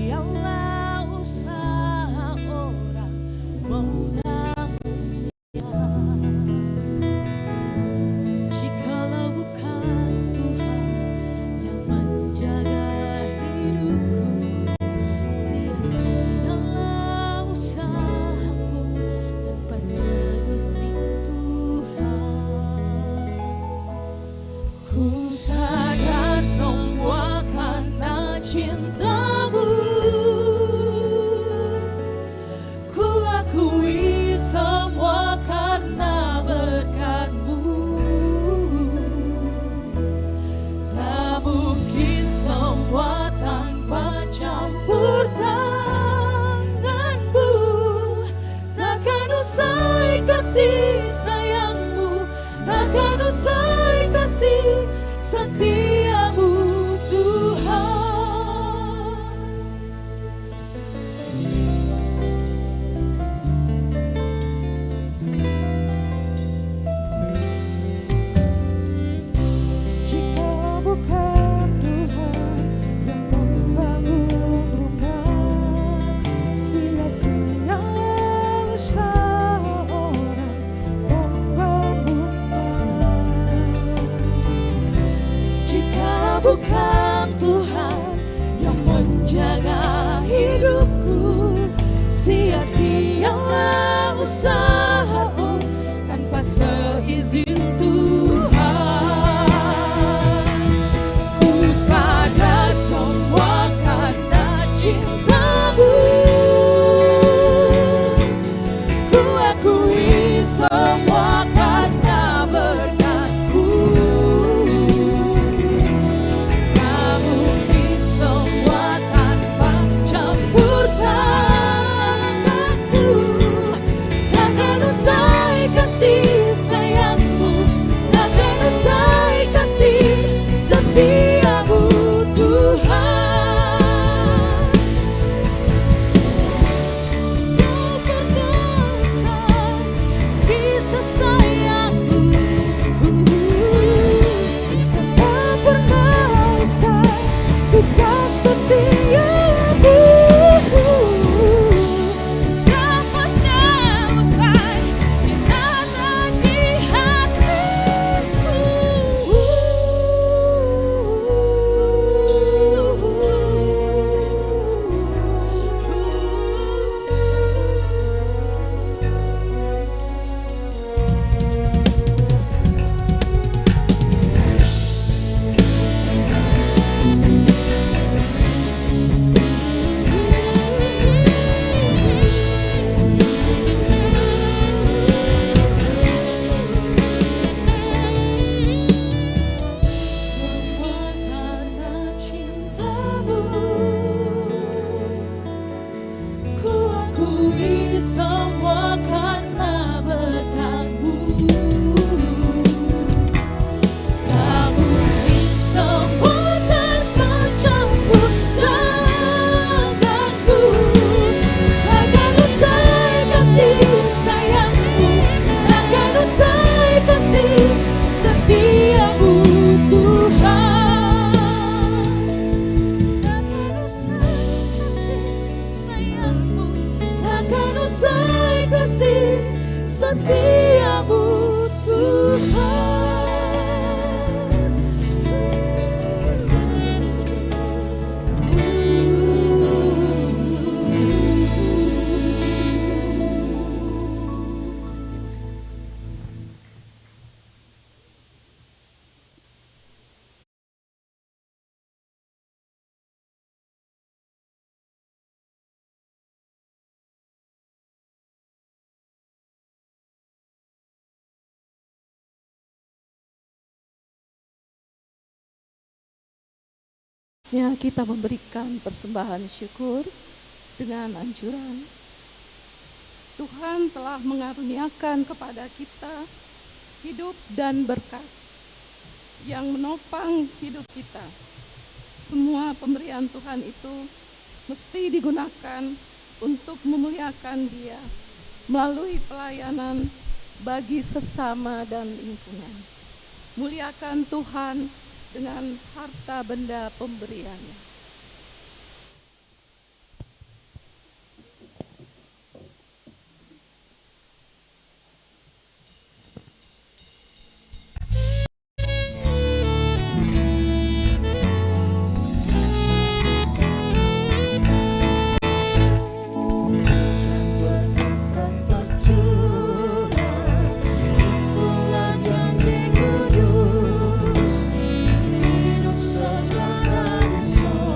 selesai kasih setiamu Tuhan. Ya, kita memberikan persembahan syukur dengan anjuran. Tuhan telah mengaruniakan kepada kita hidup dan berkat yang menopang hidup kita. Semua pemberian Tuhan itu mesti digunakan untuk memuliakan Dia melalui pelayanan bagi sesama dan lingkungan. Muliakan Tuhan dengan harta benda pemberiannya. Hidup segala di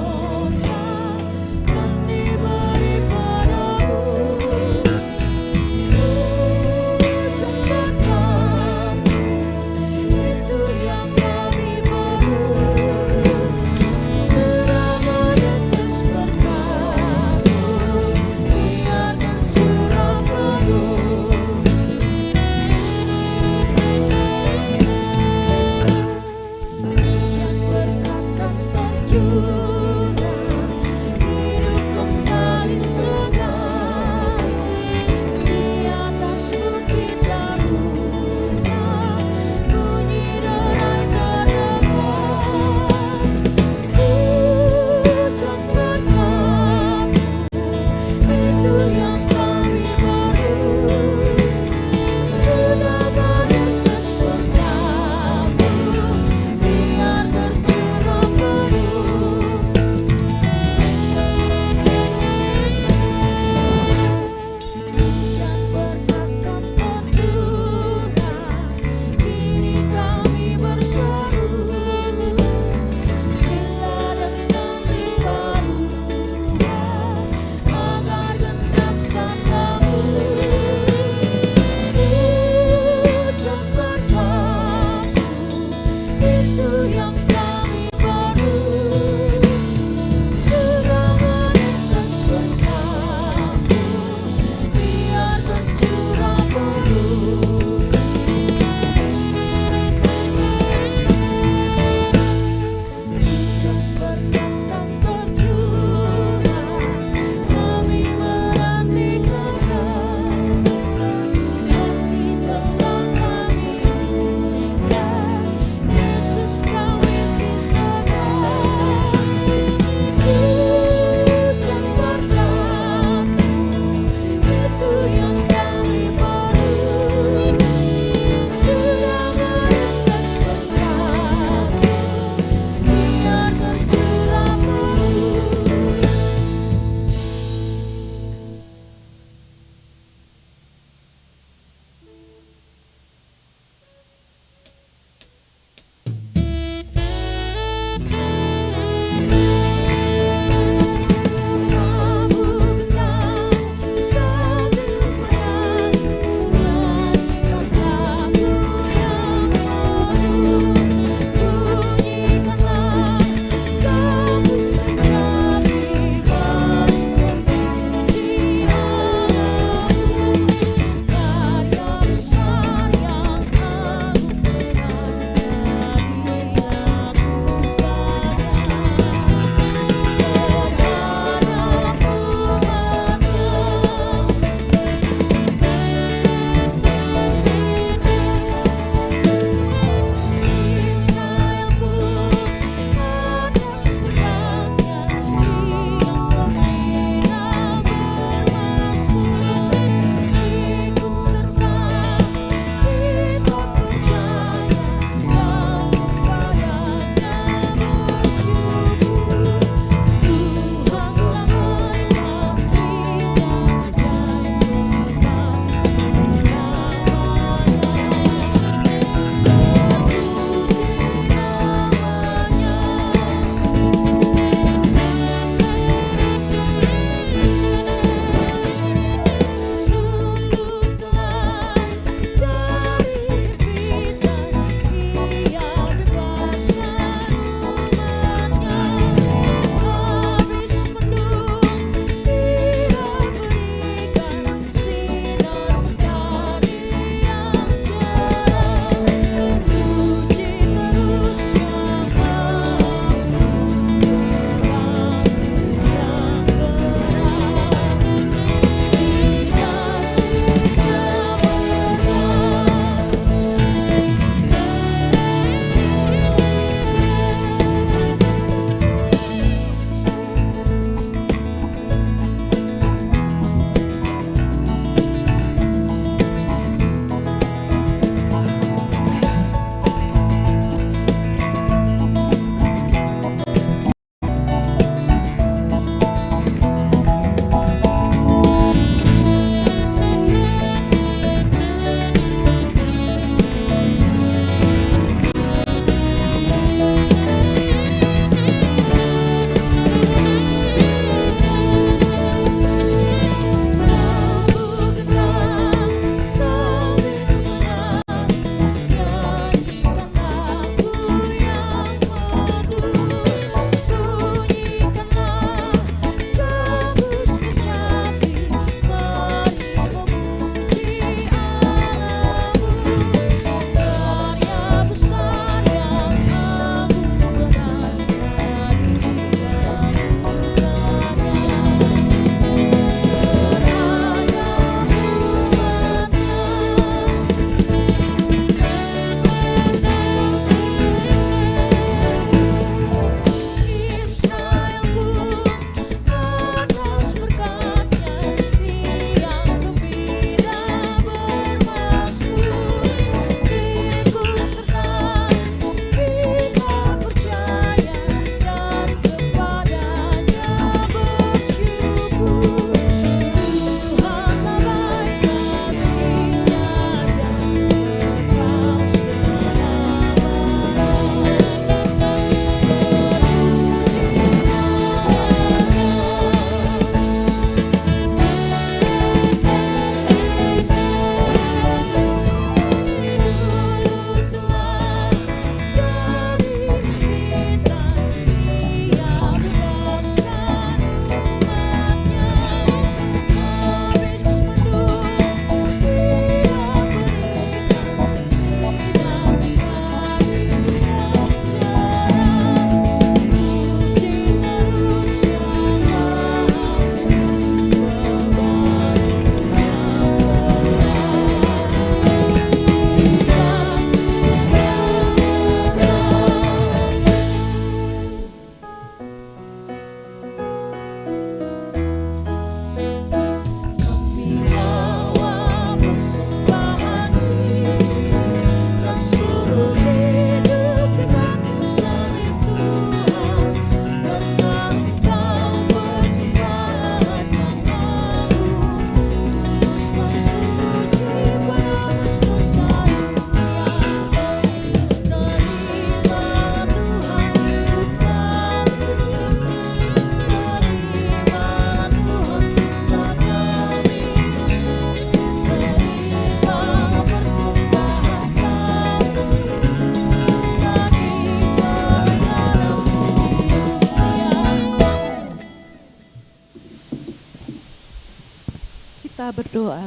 kita berdoa.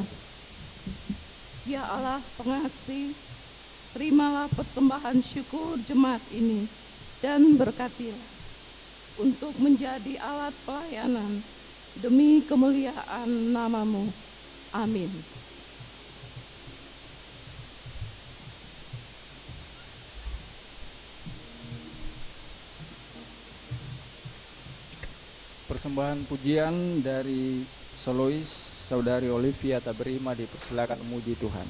Ya Allah pengasih, terimalah persembahan syukur jemaat ini dan berkatilah untuk menjadi alat pelayanan demi kemuliaan nama-Mu. Amin. Persembahan pujian dari solois Saudari Olivia Taberima dipersilakan memuji Tuhan.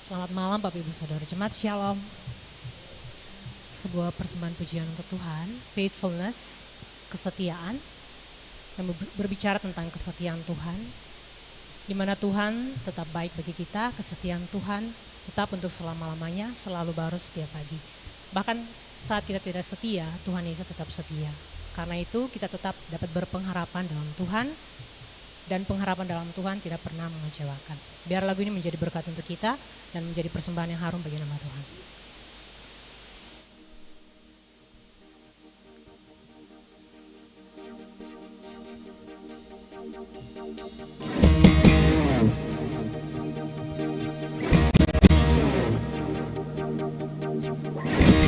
Selamat malam Bapak Ibu Saudara Jemaat, Shalom. Sebuah persembahan pujian untuk Tuhan, faithfulness, kesetiaan, yang berbicara tentang kesetiaan Tuhan, di mana Tuhan tetap baik bagi kita, kesetiaan Tuhan tetap untuk selama-lamanya, selalu baru setiap pagi. Bahkan saat kita tidak setia, Tuhan Yesus tetap setia. Karena itu kita tetap dapat berpengharapan dalam Tuhan, dan pengharapan dalam Tuhan tidak pernah mengecewakan. Biar lagu ini menjadi berkat untuk kita dan menjadi persembahan yang harum bagi nama Tuhan.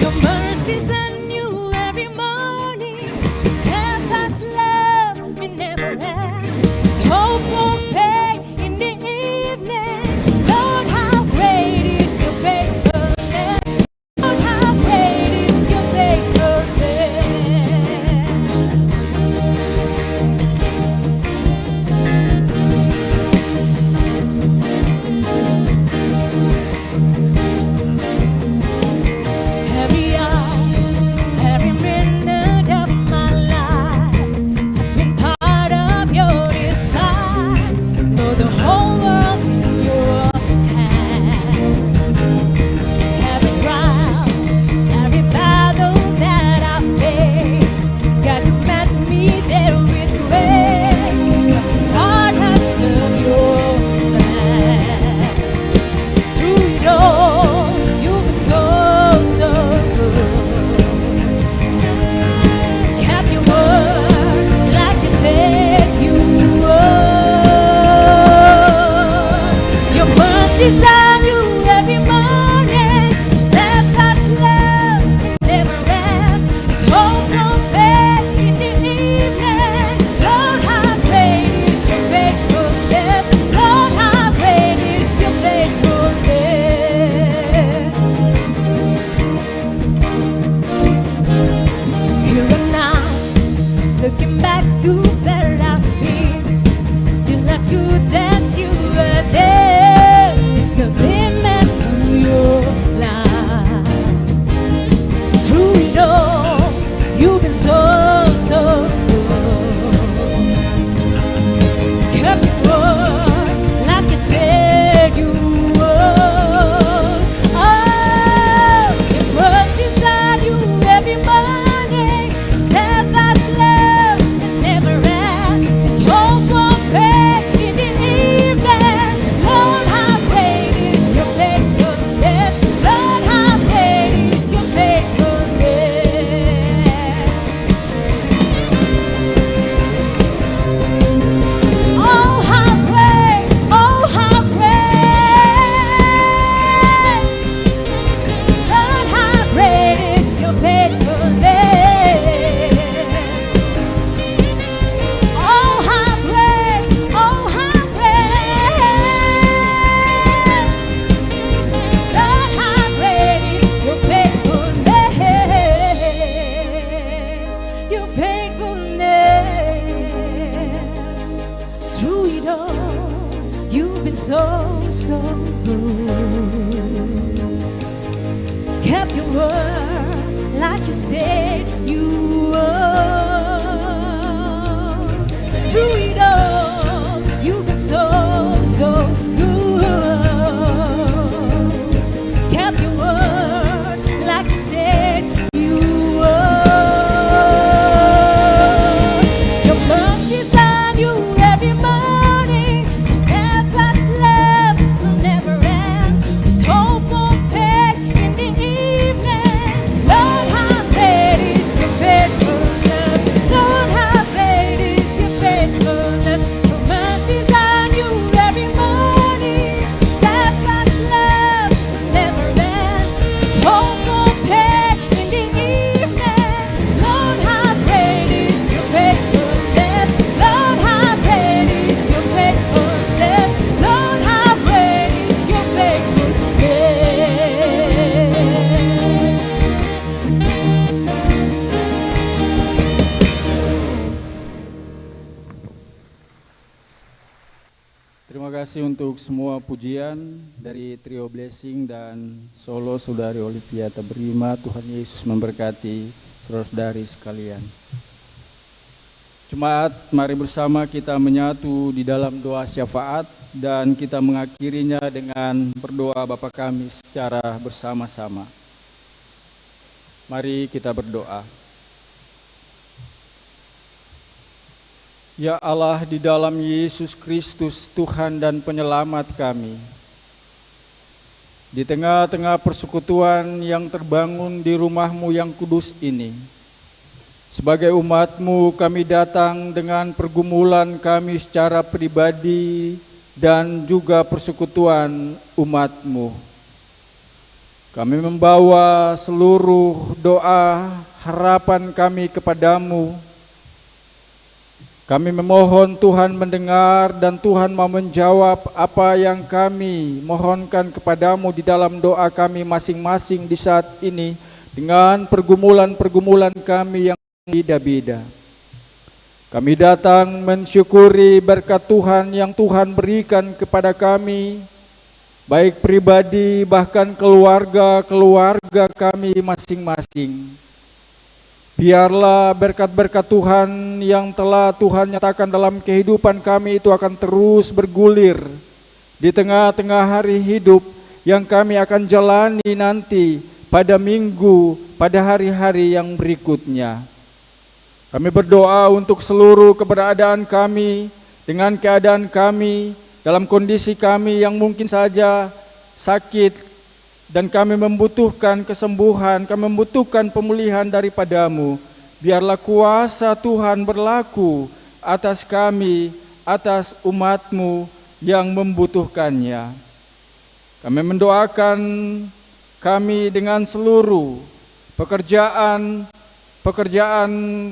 Your mercies are new every morning. Your steadfast love will never end. There's hope won't fade in the evening. Lord, how great is your faithfulness. Lord, how great is your faithfulness. Every hour, every minute of my life has been part of your design. Though the whole world's in your hand. Every trial, every battle that I face, God, you met me there with grace. God has served your plan. Through it all, you've been so good. Kept your word like you said you would. Your mercies are new every morning. Your steadfast love never ends. There's hope won't fade in the evening. Lord, how great is your faithfulness. Lord, how great is your faithfulness. Here and now, looking back to where I've been, still as good as you were there. There's no limit to your love. Through it all, you've been so good. Kept your word like you said you would. Oh, your mercies are new every morning. Steadfast love that never ends. This hope won't fade in the evening. Lord, how great is your faithfulness. Lord, how great is your faithfulness. kasih untuk semua pujian dari Trio Blessing dan solo Saudari Olivia Tabrima. Tuhan Yesus memberkati saudara-saudari sekalian. Jemaat, mari bersama kita menyatu di dalam doa syafaat dan kita mengakhirinya dengan berdoa Bapa kami secara bersama-sama. Mari kita berdoa. Ya Allah, di dalam Yesus Kristus Tuhan dan Penyelamat kami, di tengah-tengah persekutuan yang terbangun di rumah-Mu yang kudus ini, sebagai umat-Mu kami datang dengan pergumulan kami secara pribadi dan juga persekutuan umat-Mu. Kami membawa seluruh doa harapan kami kepadamu. Kami memohon Tuhan mendengar dan Tuhan mau menjawab apa yang kami mohonkan kepadamu di dalam doa kami masing-masing di saat ini dengan pergumulan-pergumulan kami yang beda-beda. Kami datang mensyukuri berkat Tuhan yang Tuhan berikan kepada kami, baik pribadi bahkan keluarga kami masing-masing. Biarlah berkat-berkat Tuhan yang telah Tuhan nyatakan dalam kehidupan kami itu akan terus bergulir di tengah-tengah hari hidup yang kami akan jalani nanti pada minggu, pada hari-hari yang berikutnya. Kami berdoa untuk seluruh keberadaan kami, dengan keadaan kami, dalam kondisi kami yang mungkin saja sakit, dan kami membutuhkan kesembuhan, kami membutuhkan pemulihan daripadamu. Biarlah kuasa Tuhan berlaku atas kami, atas umat-Mu yang membutuhkannya. Kami mendoakan kami dengan seluruh pekerjaan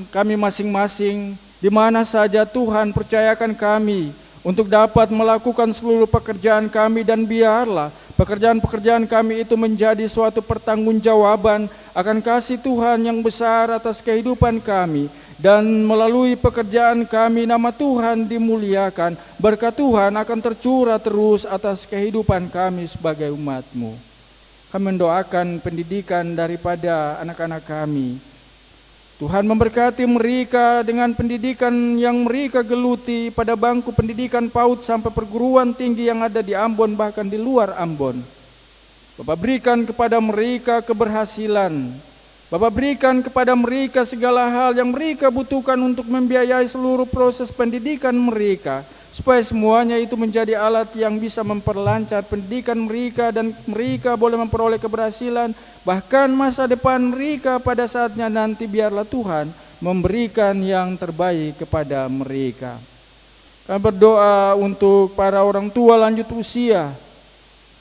kami masing-masing, di mana saja Tuhan percayakan kami untuk dapat melakukan seluruh pekerjaan kami, dan biarlah pekerjaan-pekerjaan kami itu menjadi suatu pertanggungjawaban akan kasih Tuhan yang besar atas kehidupan kami, dan melalui pekerjaan kami nama Tuhan dimuliakan, berkat Tuhan akan tercurah terus atas kehidupan kami sebagai umat-Mu. Kami mendoakan pendidikan daripada anak-anak kami. Tuhan memberkati mereka dengan pendidikan yang mereka geluti pada bangku pendidikan PAUD sampai perguruan tinggi yang ada di Ambon bahkan di luar Ambon. Bapak berikan kepada mereka keberhasilan. Bapak berikan kepada mereka segala hal yang mereka butuhkan untuk membiayai seluruh proses pendidikan mereka, supaya semuanya itu menjadi alat yang bisa memperlancar pendidikan mereka dan mereka boleh memperoleh keberhasilan, bahkan masa depan mereka pada saatnya nanti. Biarlah Tuhan memberikan yang terbaik kepada mereka. Kami berdoa untuk para orang tua lanjut usia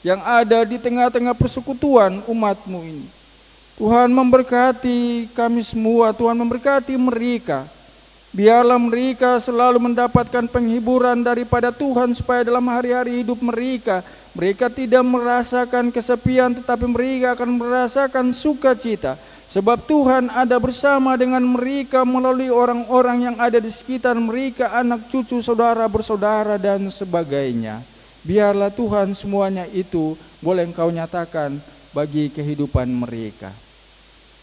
yang ada di tengah-tengah persekutuan umat-Mu ini. Tuhan memberkati kami semua, Tuhan memberkati mereka. Biarlah mereka selalu mendapatkan penghiburan daripada Tuhan, supaya dalam hari-hari hidup mereka tidak merasakan kesepian, tetapi mereka akan merasakan sukacita. Sebab Tuhan ada bersama dengan mereka melalui orang-orang yang ada di sekitar mereka, anak cucu, saudara, bersaudara, dan sebagainya. Biarlah Tuhan semuanya itu boleh Engkau nyatakan bagi kehidupan mereka.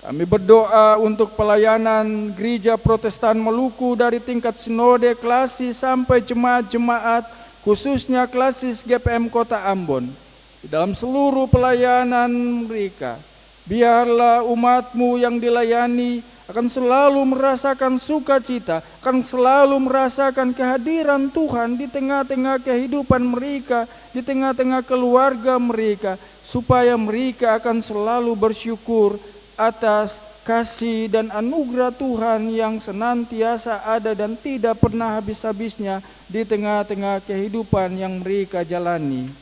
Kami berdoa untuk pelayanan Gereja Protestan Maluku dari tingkat sinode, klasis sampai jemaat-jemaat, khususnya klasis GPM Kota Ambon. Di dalam seluruh pelayanan mereka, biarlah umat-Mu yang dilayani akan selalu merasakan sukacita, akan selalu merasakan kehadiran Tuhan di tengah-tengah kehidupan mereka, di tengah-tengah keluarga mereka, supaya mereka akan selalu bersyukur atas kasih dan anugerah Tuhan yang senantiasa ada dan tidak pernah habis-habisnya di tengah-tengah kehidupan yang mereka jalani.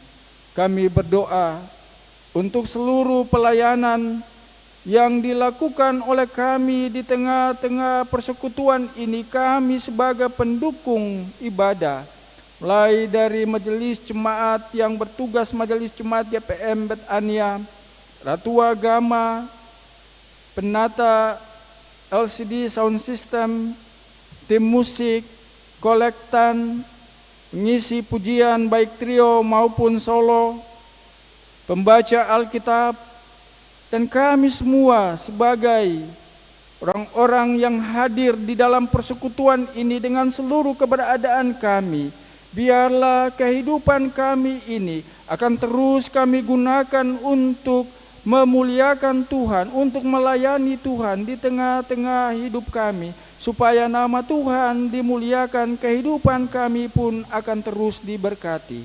Kami berdoa untuk seluruh pelayanan yang dilakukan oleh kami di tengah-tengah persekutuan ini. Kami sebagai pendukung ibadah, mulai dari majelis jemaat yang bertugas, majelis jemaat GPM Betania, Ratu Agama, penata LCD sound system, tim musik, kolektan, pengisi pujian baik trio maupun solo, pembaca Alkitab, dan kami semua sebagai orang-orang yang hadir di dalam persekutuan ini dengan seluruh keberadaan kami. Biarlah kehidupan kami ini akan terus kami gunakan untuk memuliakan Tuhan, untuk melayani Tuhan di tengah-tengah hidup kami, supaya nama Tuhan dimuliakan, kehidupan kami pun akan terus diberkati.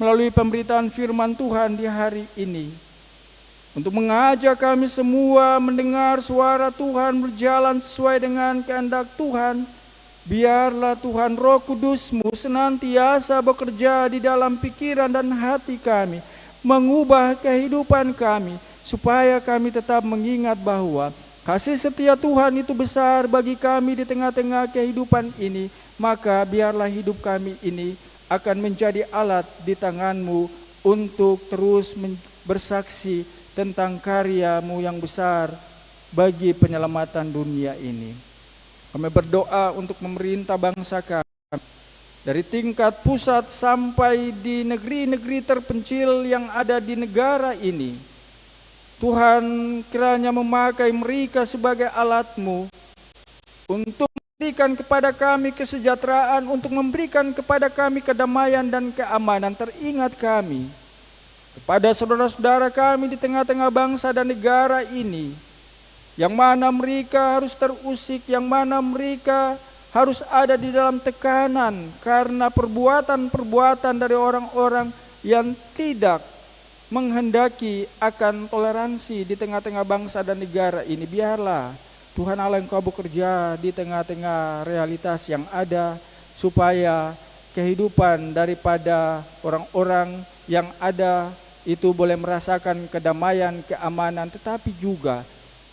Melalui pemberitaan firman Tuhan di hari ini, untuk mengajak kami semua mendengar suara Tuhan berjalan sesuai dengan kehendak Tuhan, biarlah Tuhan Roh Kudus-Mu senantiasa bekerja di dalam pikiran dan hati kami, mengubah kehidupan kami, supaya kami tetap mengingat bahwa kasih setia Tuhan itu besar bagi kami di tengah-tengah kehidupan ini. Maka biarlah hidup kami ini akan menjadi alat di tangan-Mu untuk terus bersaksi tentang karya-Mu yang besar bagi penyelamatan dunia ini. Kami berdoa untuk pemerintah bangsa kami, dari tingkat pusat sampai di negeri-negeri terpencil yang ada di negara ini. Tuhan kiranya memakai mereka sebagai alat-Mu untuk memberikan kepada kami kesejahteraan, untuk memberikan kepada kami kedamaian dan keamanan. Teringat kami kepada saudara-saudara kami di tengah-tengah bangsa dan negara ini, yang mana mereka harus terusik, yang mana mereka harus ada di dalam tekanan karena perbuatan-perbuatan dari orang-orang yang tidak menghendaki akan toleransi di tengah-tengah bangsa dan negara ini. Biarlah Tuhan Allah Engkau bekerja di tengah-tengah realitas yang ada, supaya kehidupan daripada orang-orang yang ada itu boleh merasakan kedamaian, keamanan, tetapi juga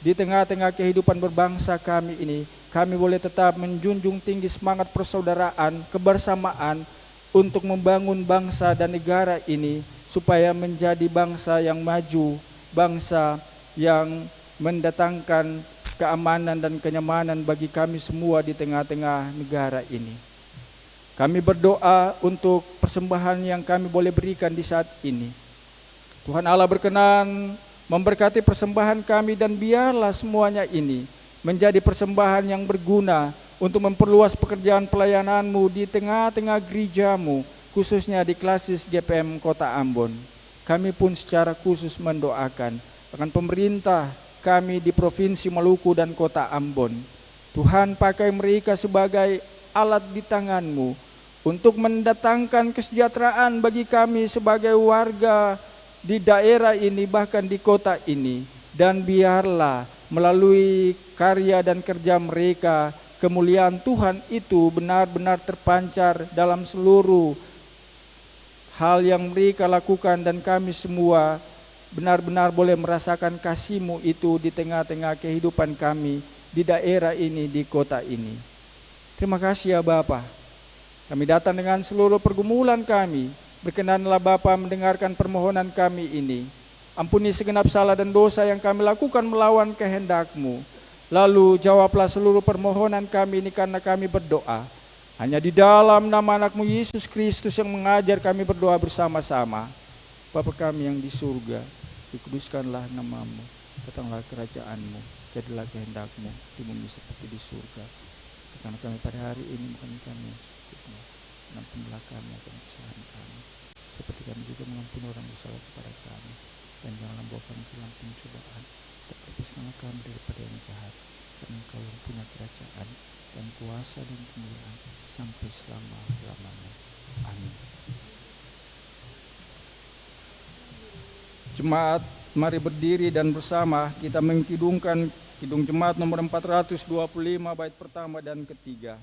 di tengah-tengah kehidupan berbangsa kami ini, kami boleh tetap menjunjung tinggi semangat persaudaraan, kebersamaan untuk membangun bangsa dan negara ini supaya menjadi bangsa yang maju, bangsa yang mendatangkan keamanan dan kenyamanan bagi kami semua di tengah-tengah negara ini. Kami berdoa untuk persembahan yang kami boleh berikan di saat ini. Tuhan Allah berkenan memberkati persembahan kami, dan biarlah semuanya ini menjadi persembahan yang berguna untuk memperluas pekerjaan pelayanan-Mu di tengah-tengah gereja-Mu, khususnya di Klasis GPM Kota Ambon. Kami pun secara khusus mendoakan akan pemerintah kami di Provinsi Maluku dan Kota Ambon. Tuhan pakai mereka sebagai alat di tangan-Mu untuk mendatangkan kesejahteraan bagi kami sebagai warga di daerah ini, bahkan di kota ini. Dan biarlah melalui karya dan kerja mereka, kemuliaan Tuhan itu benar-benar terpancar dalam seluruh hal yang mereka lakukan, dan kami semua benar-benar boleh merasakan kasih-Mu itu di tengah-tengah kehidupan kami di daerah ini, di kota ini. Terima kasih ya Bapa. Kami datang dengan seluruh pergumulan kami. Berkenanlah Bapa mendengarkan permohonan kami ini. Ampuni segenap salah dan dosa yang kami lakukan melawan kehendak-Mu. Lalu jawablah seluruh permohonan kami ini, karena kami berdoa hanya di dalam nama anak-Mu Yesus Kristus yang mengajar kami berdoa bersama-sama. Bapa kami yang di surga, dikuduskanlah nama-Mu, datanglah kerajaan-Mu, jadilah kehendak-Mu di bumi seperti di surga. Karena kami pada hari ini bukan kami yang secukupnya, ampunilah kami akan kesalahan kami, seperti kami juga mengampuni orang bersalah kepada kami. Dan janganlah bawa kami ke dalam pencobaan, tapi lepaskanlah kami daripada yang jahat, karena Engkau yang punya kerajaan dan kuasa dan kemuliaan sampai selama-lamanya. Amin. Jemaat, mari berdiri dan bersama kita mengkidungkan Kidung Jemaat nomor 425 bait pertama dan ketiga.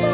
Jayamu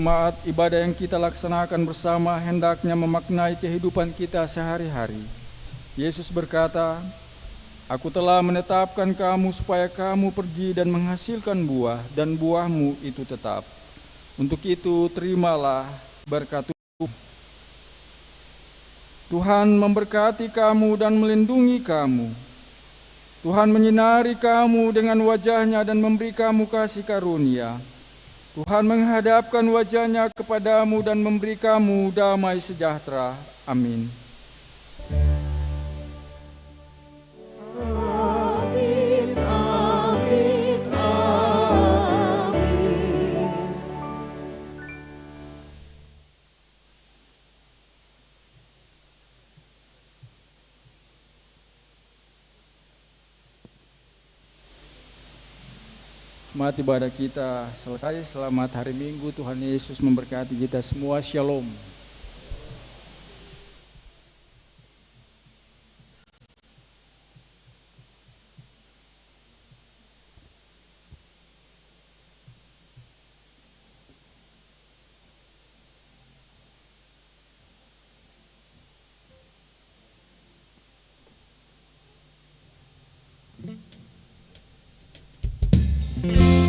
jemaat, ibadah yang kita laksanakan bersama hendaknya memaknai kehidupan kita sehari-hari. Yesus berkata, "Aku telah menetapkan kamu supaya kamu pergi dan menghasilkan buah, dan buahmu itu tetap. Untuk itu terimalah berkat Tuhan." Tuhan memberkati kamu dan melindungi kamu. Tuhan menyinari kamu dengan wajah-Nya dan memberi kamu kasih karunia. Tuhan menghadapkan wajah-Nya kepadamu dan memberi kamu damai sejahtera. Amin. Amin, amin, amin. Jemaat, ibadah kita selesai. Selamat hari Minggu. Tuhan Yesus memberkati kita semua. Shalom. Thank you.